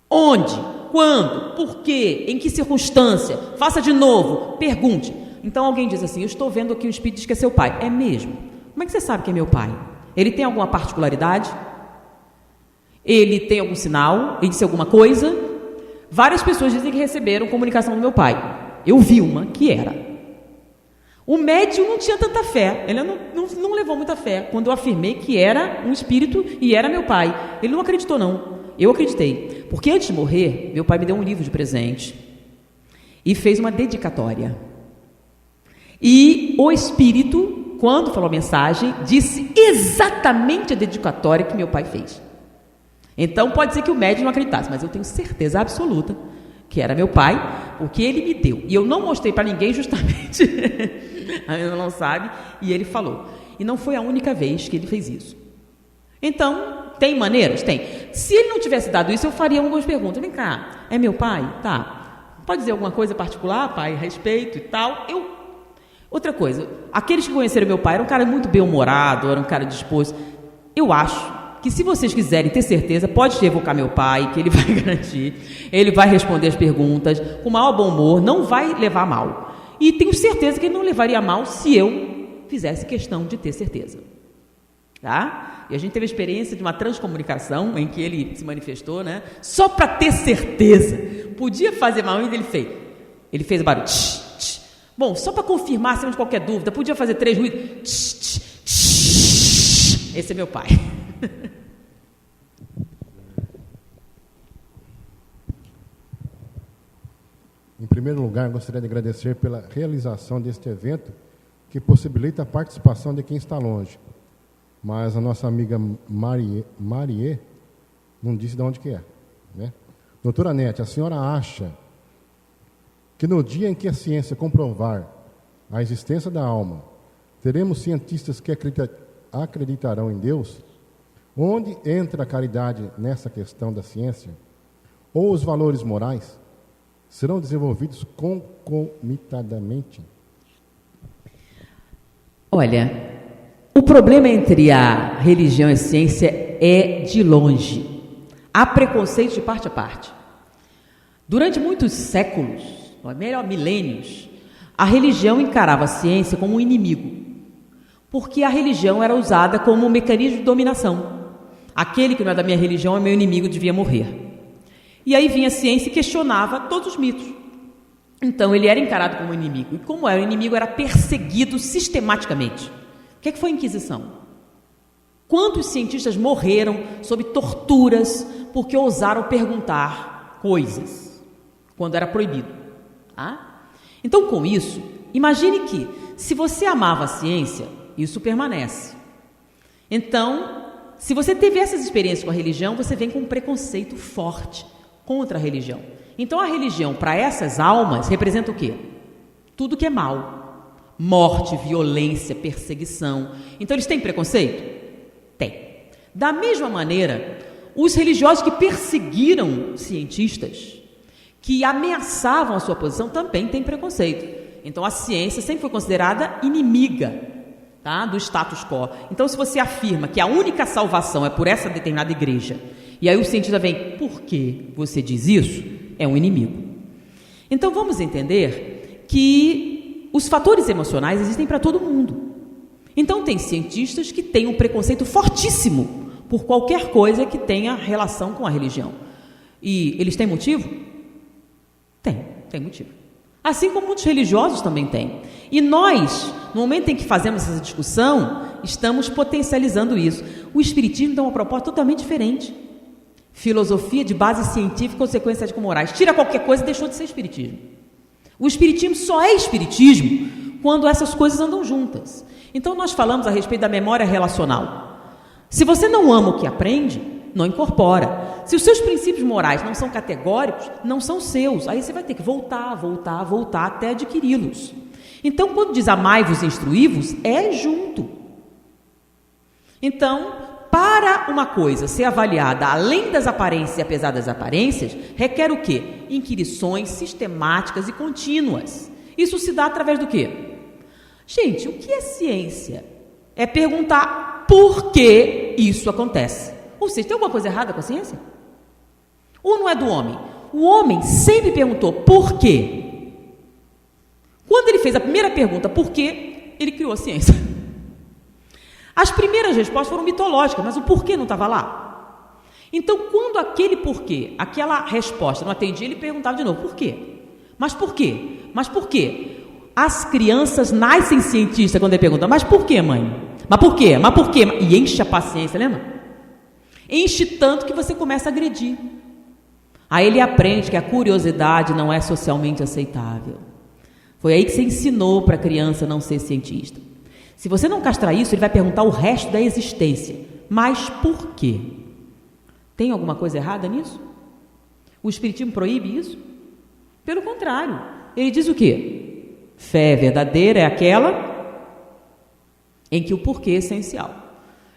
Onde? Quando? Por quê? Em que circunstância? Faça de novo. Pergunte. Então alguém diz assim, eu estou vendo aqui um espírito diz que é seu pai. É mesmo? Como é que você sabe que é meu pai? Ele tem alguma particularidade? Ele tem algum sinal? Ele disse alguma coisa? Várias pessoas dizem que receberam comunicação do meu pai. Eu vi uma que era. O médium não tinha tanta fé. Ele não levou muita fé quando eu afirmei que era um espírito e era meu pai. Ele não acreditou, não. Eu acreditei, porque antes de morrer, meu pai me deu um livro de presente e fez uma dedicatória. E o espírito, quando falou a mensagem, disse exatamente a dedicatória que meu pai fez. Então, pode ser que o médium não acreditasse, mas eu tenho certeza absoluta que era meu pai, porque ele me deu. E eu não mostrei para ninguém justamente, ainda não sabe, e ele falou. E não foi a única vez que ele fez isso. Então, tem maneiras? Tem. Se ele não tivesse dado isso, eu faria algumas perguntas. Vem cá, é meu pai? Tá. Pode dizer alguma coisa particular, pai, respeito e tal? Outra coisa, aqueles que conheceram meu pai eram um cara muito bem-humorado, era um cara disposto. Eu acho que se vocês quiserem ter certeza, pode evocar meu pai, que ele vai garantir, ele vai responder as perguntas com o maior bom humor, não vai levar mal. E tenho certeza que ele não levaria mal se eu fizesse questão de ter certeza. Tá? E a gente teve a experiência de uma transcomunicação em que ele se manifestou, né? Só para ter certeza. Podia fazer mal, ainda ele fez. Ele fez barulho. Tch, tch. Bom, só para confirmar, sem de qualquer dúvida, podia fazer 3 ruídos. Tch, tch, tch. Esse é meu pai. Em primeiro lugar, gostaria de agradecer pela realização deste evento que possibilita a participação de quem está longe. mas a nossa amiga Marie não disse de onde que é, né? Doutora Nete, a senhora acha que no dia em que a ciência comprovar a existência da alma, teremos cientistas que acreditarão em Deus? Onde entra a caridade nessa questão da ciência? Ou os valores morais serão desenvolvidos concomitantemente? Olha, o problema entre a religião e a ciência é de longe. Há preconceito de parte a parte. Durante muitos séculos, ou melhor, milênios, a religião encarava a ciência como um inimigo, porque a religião era usada como um mecanismo de dominação. Aquele que não é da minha religião é meu inimigo, devia morrer. E aí vinha a ciência e questionava todos os mitos. Então ele era encarado como inimigo. E como era o inimigo, era perseguido sistematicamente. O que foi a Inquisição? Quantos cientistas morreram sob torturas porque ousaram perguntar coisas quando era proibido? Então, com isso, imagine que, se você amava a ciência, isso permanece. Então, se você teve essas experiências com a religião, você vem com um preconceito forte contra a religião. Então, a religião, para essas almas, representa o quê? Tudo que é mal. Morte, violência, perseguição. Então, eles têm preconceito? Tem. Da mesma maneira, os religiosos que perseguiram cientistas, que ameaçavam a sua posição, também têm preconceito. Então, a ciência sempre foi considerada inimiga, tá, do status quo. Então, se você afirma que a única salvação é por essa determinada igreja, e aí o cientista vem, por que você diz isso? É um inimigo. Então, vamos entender que os fatores emocionais existem para todo mundo. Então, tem cientistas que têm um preconceito fortíssimo por qualquer coisa que tenha relação com a religião. E eles têm motivo? Tem motivo. Assim como muitos religiosos também têm. E nós, no momento em que fazemos essa discussão, estamos potencializando isso. O Espiritismo tem uma proposta totalmente diferente. Filosofia de base científica e consequências ético-morais. Tira qualquer coisa e deixou de ser Espiritismo. O Espiritismo só é Espiritismo quando essas coisas andam juntas. Então, nós falamos a respeito da memória relacional. Se você não ama o que aprende, não incorpora. Se os seus princípios morais não são categóricos, não são seus. Aí você vai ter que voltar até adquiri-los. Então, quando diz amai-vos e instruí-vos, é junto. Então, para uma coisa ser avaliada além das aparências e apesar das aparências, requer o quê? Inquirições sistemáticas e contínuas. Isso se dá através do quê? Gente, o que é ciência? É perguntar por que isso acontece. Ou seja, tem alguma coisa errada com a ciência? Ou não é do homem? O homem sempre perguntou por quê. Quando ele fez a primeira pergunta, por quê, ele criou a ciência. As primeiras respostas foram mitológicas, mas o porquê não estava lá. Então, quando aquele porquê, aquela resposta não atendia, ele perguntava de novo, por quê? Mas por quê? Mas por quê? As crianças nascem cientistas quando ele pergunta, mas por quê, mãe? Mas por quê? Mas por quê? E enche a paciência, lembra? Enche tanto que você começa a agredir. Aí ele aprende que a curiosidade não é socialmente aceitável. Foi aí que você ensinou para a criança não ser cientista. Se você não castrar isso, ele vai perguntar o resto da existência. Mas por quê? Tem alguma coisa errada nisso? O Espiritismo proíbe isso? Pelo contrário, ele diz o quê? Fé verdadeira é aquela em que o porquê é essencial.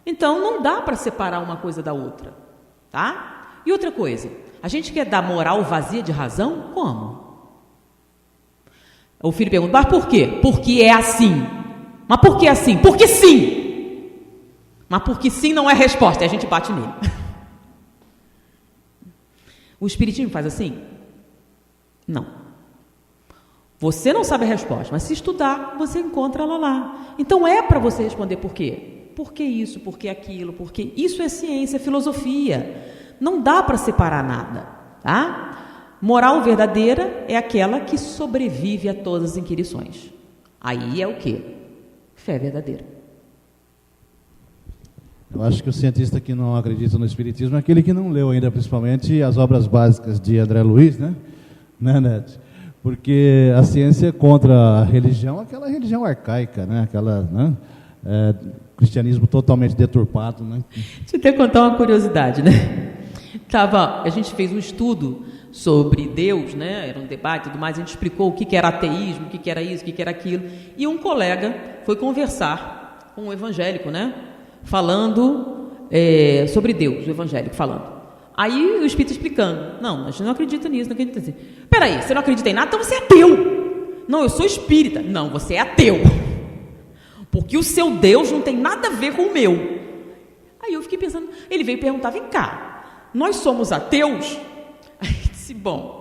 Então, não dá para separar uma coisa da outra, tá? E outra coisa, a gente quer dar moral vazia de razão? Como? O filho pergunta, mas por quê? Porque é assim. Mas por que assim? Porque sim. Mas porque sim não é resposta, e a gente bate nele. O Espiritismo faz assim? Não. Você não sabe a resposta, mas se estudar, você encontra ela lá. Então é para você responder por quê? Por que isso? Por que aquilo? Porque isso é ciência, é filosofia. Não dá para separar nada, tá? Moral verdadeira é aquela que sobrevive a todas as inquirições. Aí é o quê? Fé verdadeira. Eu acho que o cientista que não acredita no Espiritismo é aquele que não leu ainda, principalmente, as obras básicas de André Luiz, né, Neto? Porque a ciência contra a religião, aquela religião arcaica, né? Aquela, né? cristianismo totalmente deturpado, né? Deixa eu até contar uma curiosidade, né? A gente fez um estudo sobre Deus, né? Era um debate e tudo mais, a gente explicou o que era ateísmo, o que era isso, o que era aquilo, e um colega foi conversar com um evangélico, né? Falando sobre Deus, o evangélico falando. Aí o espírito explicando, não, a gente não acredita nisso, não acredita assim. Peraí, você não acredita em nada, então você é ateu. Não, eu sou espírita. Não, você é ateu. Porque o seu Deus não tem nada a ver com o meu. Aí eu fiquei pensando, ele veio perguntar, vem cá, nós somos ateus? Aí eu disse, bom,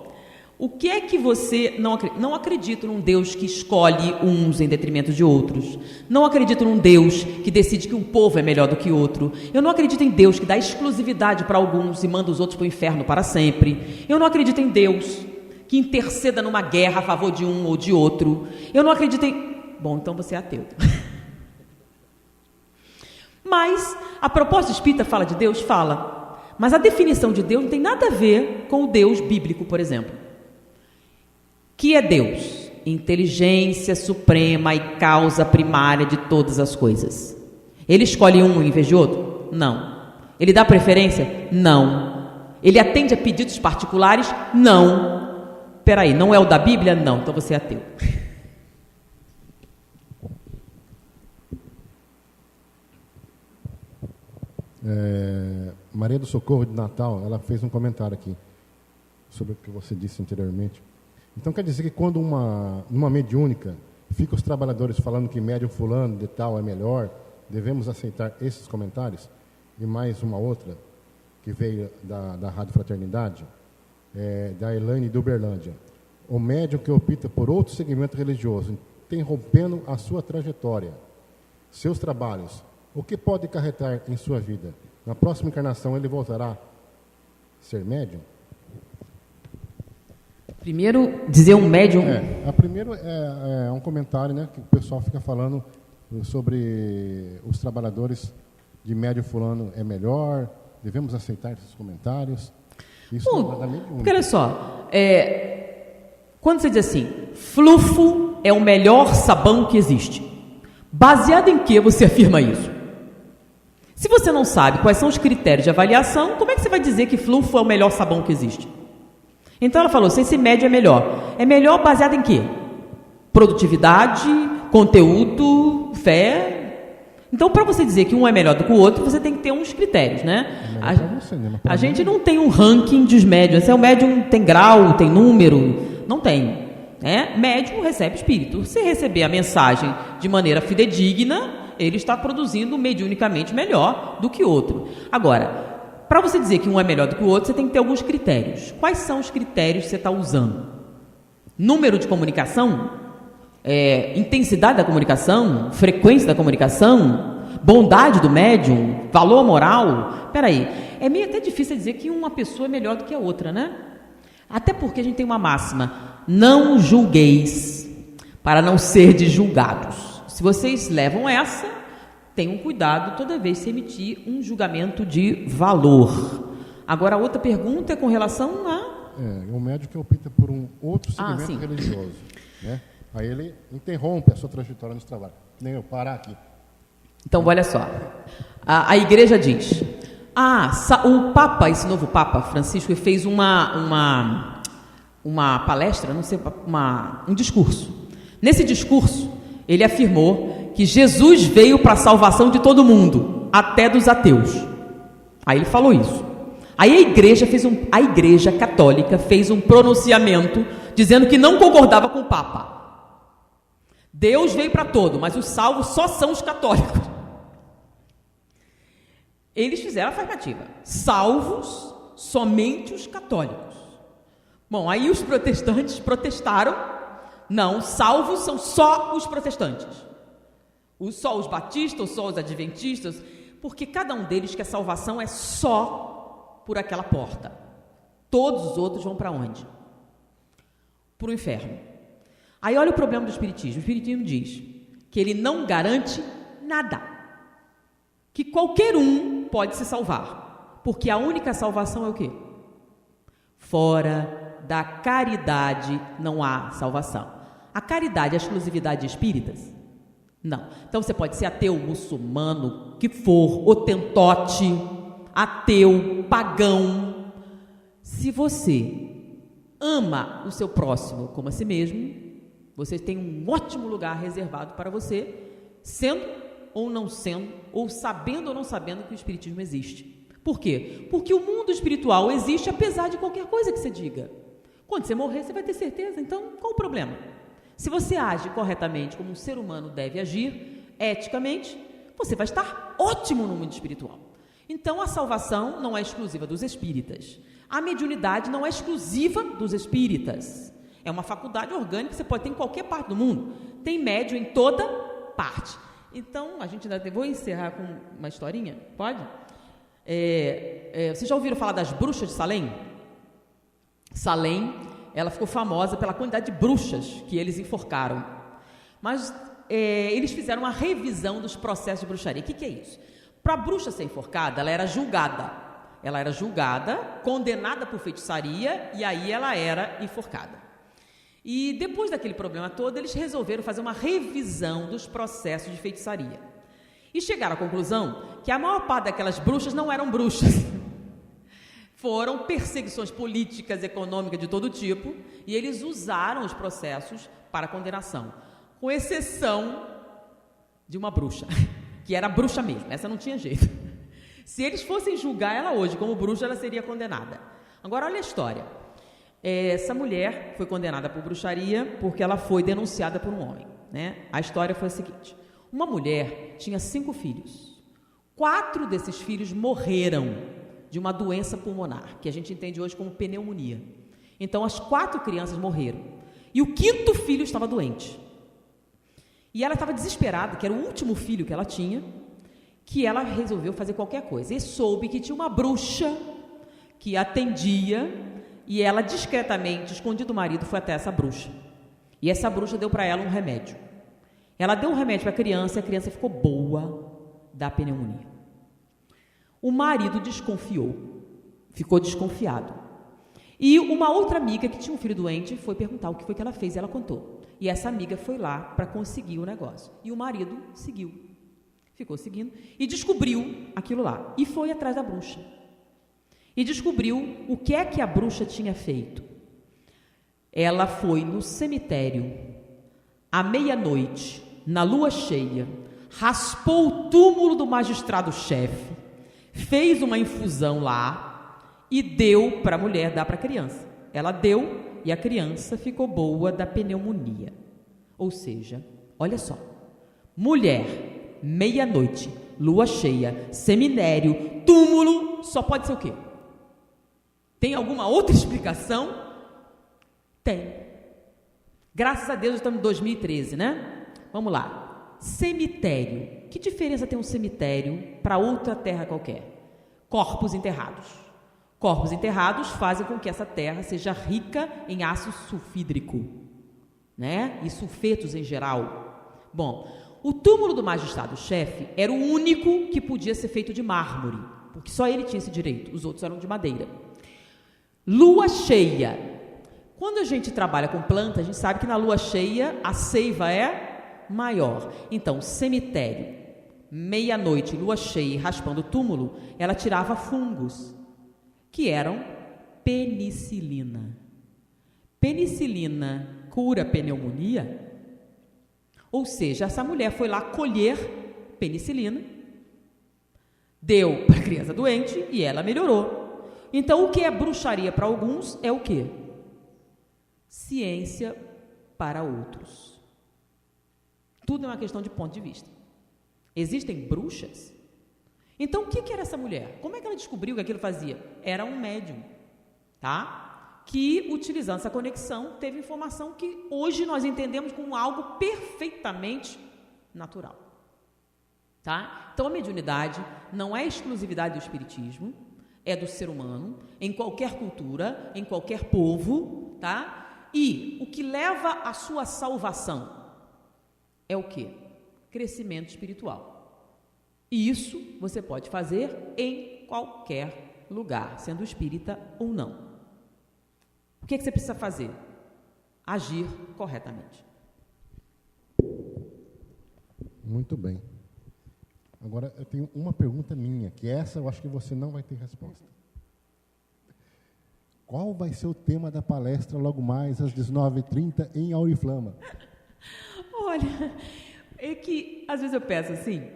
o que é que você não acredita? Não acredito num Deus que escolhe uns em detrimento de outros. Não acredito num Deus que decide que um povo é melhor do que outro. Eu não acredito em Deus que dá exclusividade para alguns e manda os outros para o inferno para sempre. Eu não acredito em Deus que interceda numa guerra a favor de um ou de outro. Eu não acredito em... Bom, então você é ateu. Mas a proposta espírita fala de Deus? Fala. Mas a definição de Deus não tem nada a ver com o Deus bíblico, por exemplo. Que é Deus? Inteligência suprema e causa primária de todas as coisas. Ele escolhe um em vez de outro? Não. Ele dá preferência? Não. Ele atende a pedidos particulares? Não. Peraí, não é o da Bíblia? Não, então você é ateu. Maria do Socorro de Natal, ela fez um comentário aqui sobre o que você disse anteriormente. Então quer dizer que quando numa mediúnica fica os trabalhadores falando que médium fulano de tal é melhor, devemos aceitar esses comentários? E mais uma outra que veio da Rádio Fraternidade, da Elaine de Uberlândia. O médium que opta por outro segmento religioso, interrompendo a sua trajetória, seus trabalhos, o que pode acarretar em sua vida? Na próxima encarnação ele voltará a ser médium? Primeiro, dizer um médium... A primeiro é um comentário, né, que o pessoal fica falando sobre os trabalhadores de médium fulano é melhor, devemos aceitar esses comentários. Isso da mediúnica. Porque olha só, quando você diz assim, flufo é o melhor sabão que existe, baseado em que você afirma isso? Se você não sabe quais são os critérios de avaliação, como é que você vai dizer que flufo é o melhor sabão que existe? Então ela falou, se esse médio é melhor baseado em quê? Produtividade, conteúdo, fé. Então, para você dizer que um é melhor do que o outro, você tem que ter uns critérios, né? A gente não tem um ranking dos médios. Se é o médium tem grau, tem número, não tem. Médium recebe espírito. Se receber a mensagem de maneira fidedigna, ele está produzindo mediunicamente melhor do que o outro. Agora, para você dizer que um é melhor do que o outro, você tem que ter alguns critérios. Quais são os critérios que você está usando? Número de comunicação? Intensidade da comunicação? Frequência da comunicação? Bondade do médium? Valor moral? Peraí, é meio até difícil dizer que uma pessoa é melhor do que a outra, né? Até porque a gente tem uma máxima, não julgueis, para não ser julgados. Se vocês levam essa, tenham cuidado toda vez que emitir um julgamento de valor. Agora, a outra pergunta é com relação a... o médico que opta por um outro segmento religioso, né? Aí ele interrompe a sua trajetória nos trabalhos. Nem eu parar aqui. Então, olha só. A igreja diz... o Papa, esse novo Papa Francisco, ele fez uma palestra, não sei, um discurso. Nesse discurso, ele afirmou que Jesus veio para a salvação de todo mundo, até dos ateus. Aí ele falou isso. Aí a igreja católica fez um pronunciamento dizendo que não concordava com o Papa. Deus veio para todo, mas os salvos só são os católicos. Eles fizeram a afirmativa. Salvos somente os católicos. Bom, aí os protestantes protestaram. Não, salvos são só os protestantes. Só os batistas, só os adventistas, porque cada um deles quer salvação é só por aquela porta. Todos os outros vão para onde? Para o inferno. Aí olha o problema do Espiritismo. O Espiritismo diz que ele não garante nada. Que qualquer um pode se salvar. Porque a única salvação é o quê? Fora da caridade não há salvação. A caridade é a exclusividade de espíritas? Não. Então você pode ser ateu, muçulmano, que for, hotentote, ateu, pagão. Se você ama o seu próximo como a si mesmo, você tem um ótimo lugar reservado para você, sendo ou não sendo, ou sabendo ou não sabendo que o espiritismo existe. Por quê? Porque o mundo espiritual existe apesar de qualquer coisa que você diga. Quando você morrer, você vai ter certeza. Então, qual o problema? Se você age corretamente como um ser humano deve agir, eticamente, você vai estar ótimo no mundo espiritual. Então, a salvação não é exclusiva dos espíritas. A mediunidade não é exclusiva dos espíritas. É uma faculdade orgânica que você pode ter em qualquer parte do mundo. Tem médium em toda parte. Então, a gente ainda vou encerrar com uma historinha? Pode? Vocês já ouviram falar das bruxas de Salem? Salem, ela ficou famosa pela quantidade de bruxas que eles enforcaram. Mas eles fizeram uma revisão dos processos de bruxaria. O que é isso? Para a bruxa ser enforcada, ela era julgada. Ela era julgada, condenada por feitiçaria, e aí ela era enforcada. E depois daquele problema todo, eles resolveram fazer uma revisão dos processos de feitiçaria. E chegaram à conclusão que a maior parte daquelas bruxas não eram bruxas. Foram perseguições políticas, econômicas de todo tipo, e eles usaram os processos para condenação, com exceção de uma bruxa, que era bruxa mesmo, essa não tinha jeito. Se eles fossem julgar ela hoje como bruxa, ela seria condenada. Agora, olha a história. Essa mulher foi condenada por bruxaria porque ela foi denunciada por um homem, né? A história foi a seguinte: uma mulher tinha 5 filhos. 4 desses filhos morreram de uma doença pulmonar, que a gente entende hoje como pneumonia. Então, as 4 crianças morreram. E o 5º filho estava doente. E ela estava desesperada, que era o último filho que ela tinha, que ela resolveu fazer qualquer coisa. E soube que tinha uma bruxa que atendia, e ela discretamente, escondida do marido, foi até essa bruxa. E essa bruxa deu para ela um remédio. Ela deu um remédio para a criança ficou boa da pneumonia. O marido desconfiou, ficou desconfiado. E uma outra amiga que tinha um filho doente foi perguntar o que foi que ela fez, e ela contou. E essa amiga foi lá para conseguir o negócio. E o marido seguiu, ficou seguindo, e descobriu aquilo lá. E foi atrás da bruxa. E descobriu o que é que a bruxa tinha feito. Ela foi no cemitério, à meia-noite, na lua cheia, raspou o túmulo do magistrado-chefe, fez uma infusão lá e deu para a mulher, dar para a criança. Ela deu e a criança ficou boa da pneumonia. Ou seja, olha só, mulher, meia-noite, lua cheia, cemitério, túmulo, só pode ser o quê? Tem alguma outra explicação? Tem. Graças a Deus estamos em 2013, né? Vamos lá. Cemitério. Que diferença tem um cemitério para outra terra qualquer? Corpos enterrados. Corpos enterrados fazem com que essa terra seja rica em ácido sulfídrico, né? E sulfetos em geral. Bom, o túmulo do magistrado-chefe era o único que podia ser feito de mármore, porque só ele tinha esse direito, os outros eram de madeira. Lua cheia. Quando a gente trabalha com planta, a gente sabe que na lua cheia a seiva é maior. Então, cemitério, meia-noite, lua cheia e raspando o túmulo, ela tirava fungos, que eram penicilina. Penicilina cura pneumonia? Ou seja, essa mulher foi lá colher penicilina, deu para a criança doente e ela melhorou. Então, o que é bruxaria para alguns é o quê? Ciência para outros. Tudo é uma questão de ponto de vista. Existem bruxas? Então, o que era essa mulher? Como é que ela descobriu que aquilo fazia? Era um médium, tá? Que, utilizando essa conexão, teve informação que hoje nós entendemos como algo perfeitamente natural, tá? Então, a mediunidade não é exclusividade do espiritismo, é do ser humano, em qualquer cultura, em qualquer povo, tá? E o que leva à sua salvação é o quê? Crescimento espiritual. E isso você pode fazer em qualquer lugar, sendo espírita ou não. O que você precisa fazer? Agir corretamente. Muito bem. Agora, eu tenho uma pergunta minha, que essa eu acho que você não vai ter resposta. Qual vai ser o tema da palestra logo mais às 19h30 em Auriflama? Olha, é que às vezes eu peço assim,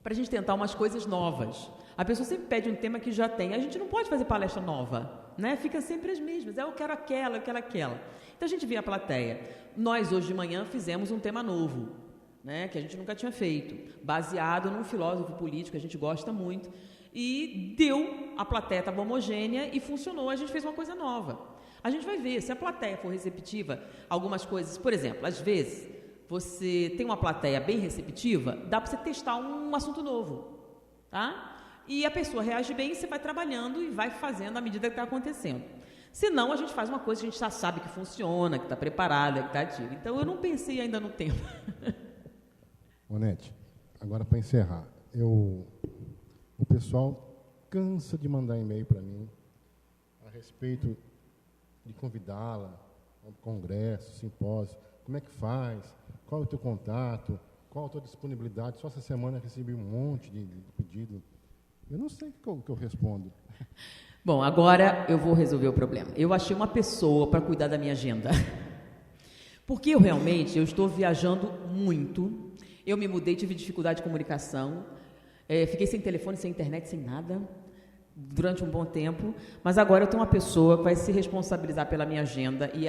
para a gente tentar umas coisas novas. A pessoa sempre pede um tema que já tem. A gente não pode fazer palestra nova, né? Fica sempre as mesmas. Eu quero aquela, eu quero aquela. Então a gente vê a plateia. Nós hoje de manhã fizemos um tema novo, né? Que a gente nunca tinha feito, baseado num filósofo político que a gente gosta muito. E deu, a plateia estava homogênea e funcionou. A gente fez uma coisa nova. A gente vai ver, se a plateia for receptiva, algumas coisas, por exemplo, às vezes você tem uma plateia bem receptiva, dá para você testar um assunto novo, tá? E a pessoa reage bem, você vai trabalhando e vai fazendo à medida que está acontecendo. Senão, a gente faz uma coisa que a gente já sabe que funciona, que está preparada, que está ativa. Então, eu não pensei ainda no tema. Onete, agora para encerrar, o pessoal cansa de mandar e-mail para mim a respeito de convidá-la ao congresso, simpósio, como é que faz, qual é o teu contato, qual a tua disponibilidade. Só essa semana eu recebi um monte de pedido. Eu não sei o que eu respondo. Bom, agora eu vou resolver o problema. Eu achei uma pessoa para cuidar da minha agenda. Porque eu estou viajando muito. Eu me mudei, tive dificuldade de comunicação. Fiquei sem telefone, sem internet, sem nada, durante um bom tempo. Mas agora eu tenho uma pessoa que vai se responsabilizar pela minha agenda e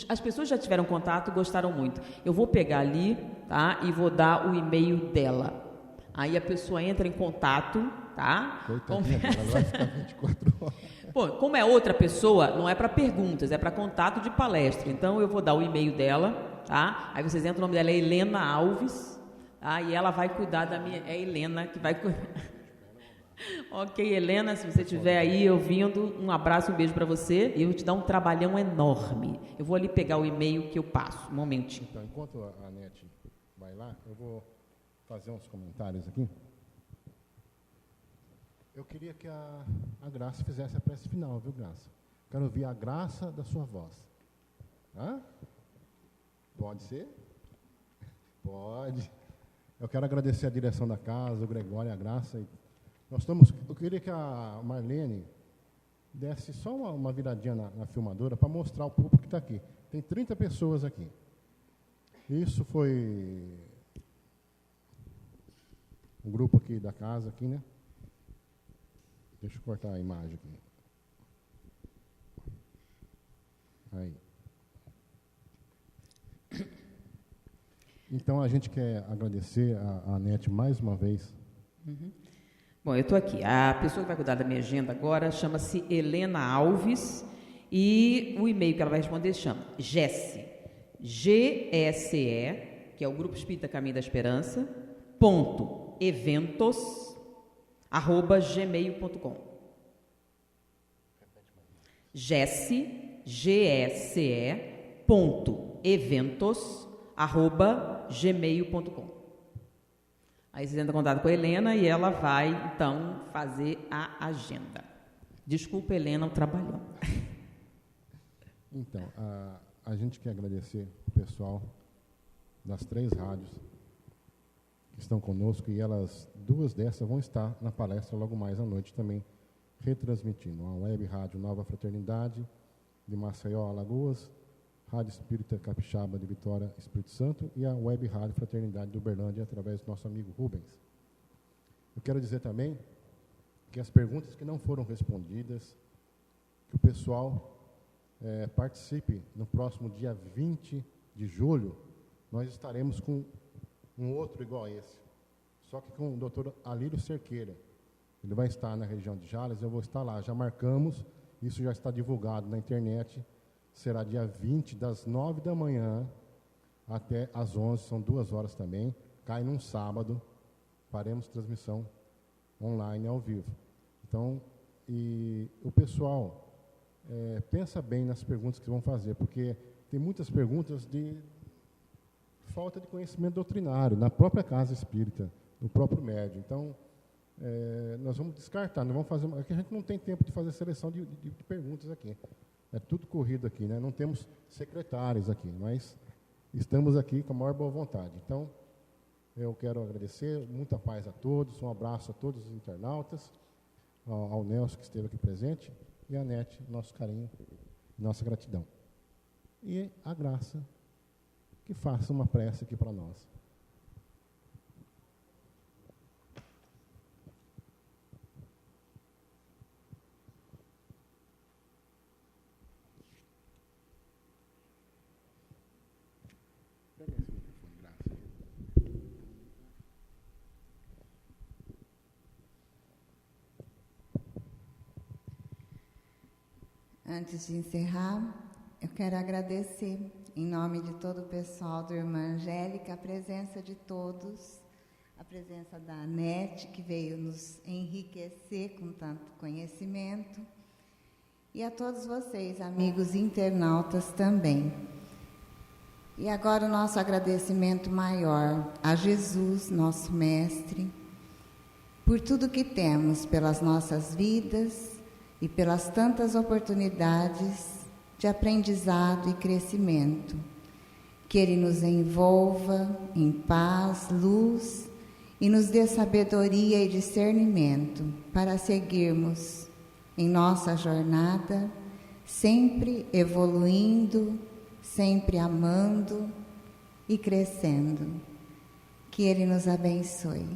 as pessoas já tiveram contato e gostaram muito. Eu vou pegar ali, tá? E vou dar o e-mail dela. Aí a pessoa entra em contato, tá? Coitadinha, ela vai ficar 24 horas. Bom, como é outra pessoa, não é para perguntas, é para contato de palestra. Então, eu vou dar o e-mail dela, tá? Aí vocês entram, o nome dela é Helena Alves, tá? E ela vai cuidar da minha... É Helena que vai cuidar. Ok, Helena, se você estiver aí ouvindo, um abraço, um beijo para você. E eu vou te dar um trabalhão enorme. Eu vou ali pegar o e-mail que eu passo, um momentinho. Então, enquanto a Nete vai lá, eu vou fazer uns comentários aqui. Eu queria que a Graça fizesse a prece final, viu, Graça? Quero ouvir a graça da sua voz. Hã? Pode ser? Pode. Eu quero agradecer a direção da casa, o Gregório e a Graça. Eu queria que a Marlene desse só uma viradinha na filmadora para mostrar ao público que está aqui. Tem 30 pessoas aqui. Isso foi um grupo aqui da casa, aqui, né? Deixa eu cortar a imagem aqui. Aí. Então, a gente quer agradecer a Nete mais uma vez. Uhum. Bom, eu estou aqui. A pessoa que vai cuidar da minha agenda agora chama-se Helena Alves e o e-mail que ela vai responder chama GESE, G-E-S-E, que é o Grupo Espírita Caminho da Esperança, @gmail.com. GESE, G-E-S-E, eventos@gmail.com. Aí vocês entram em contato com a Helena e ela vai, então, fazer a agenda. Desculpa, Helena, o trabalhão. Então, a gente quer agradecer o pessoal das 3 rádios que estão conosco, e duas dessas vão estar na palestra logo mais à noite também, retransmitindo. A Web Rádio Nova Fraternidade, de Maceió, Alagoas, Rádio Espírita Capixaba de Vitória, Espírito Santo, e a Web Rádio Fraternidade de Uberlândia, através do nosso amigo Rubens. Eu quero dizer também que as perguntas que não foram respondidas, que o pessoal participe no próximo dia 20 de julho, nós estaremos com um outro igual a esse, só que com o Dr. Alírio Cerqueira. Ele vai estar na região de Jales, eu vou estar lá, já marcamos, isso já está divulgado na internet. Será dia 20, das 9 da manhã até às 11, são 2 horas também. Cai num sábado, faremos transmissão online ao vivo. Então, e o pessoal pensa bem nas perguntas que vão fazer, porque tem muitas perguntas de falta de conhecimento doutrinário, na própria casa espírita, no próprio médium. Então, nós vamos descartar, nós vamos fazer, aqui a gente não tem tempo de fazer seleção de perguntas aqui. É tudo corrido aqui, né? Não temos secretários aqui, mas estamos aqui com a maior boa vontade. Então, Eu quero agradecer, muita paz a todos, um abraço a todos os internautas, ao Nelson que esteve aqui presente, e a Nete, nosso carinho, nossa gratidão. E a Graça, que faça uma prece aqui para nós. Pega esse microfone, Graça. Antes de encerrar, eu quero agradecer, em nome de todo o pessoal do Irmã Angélica, a presença de todos, a presença da Anete, que veio nos enriquecer com tanto conhecimento, e a todos vocês, amigos internautas também. E agora o nosso agradecimento maior a Jesus, nosso Mestre, por tudo que temos, pelas nossas vidas e pelas tantas oportunidades de aprendizado e crescimento. Que Ele nos envolva em paz, luz e nos dê sabedoria e discernimento para seguirmos em nossa jornada, sempre evoluindo, sempre amando e crescendo. Que Ele nos abençoe.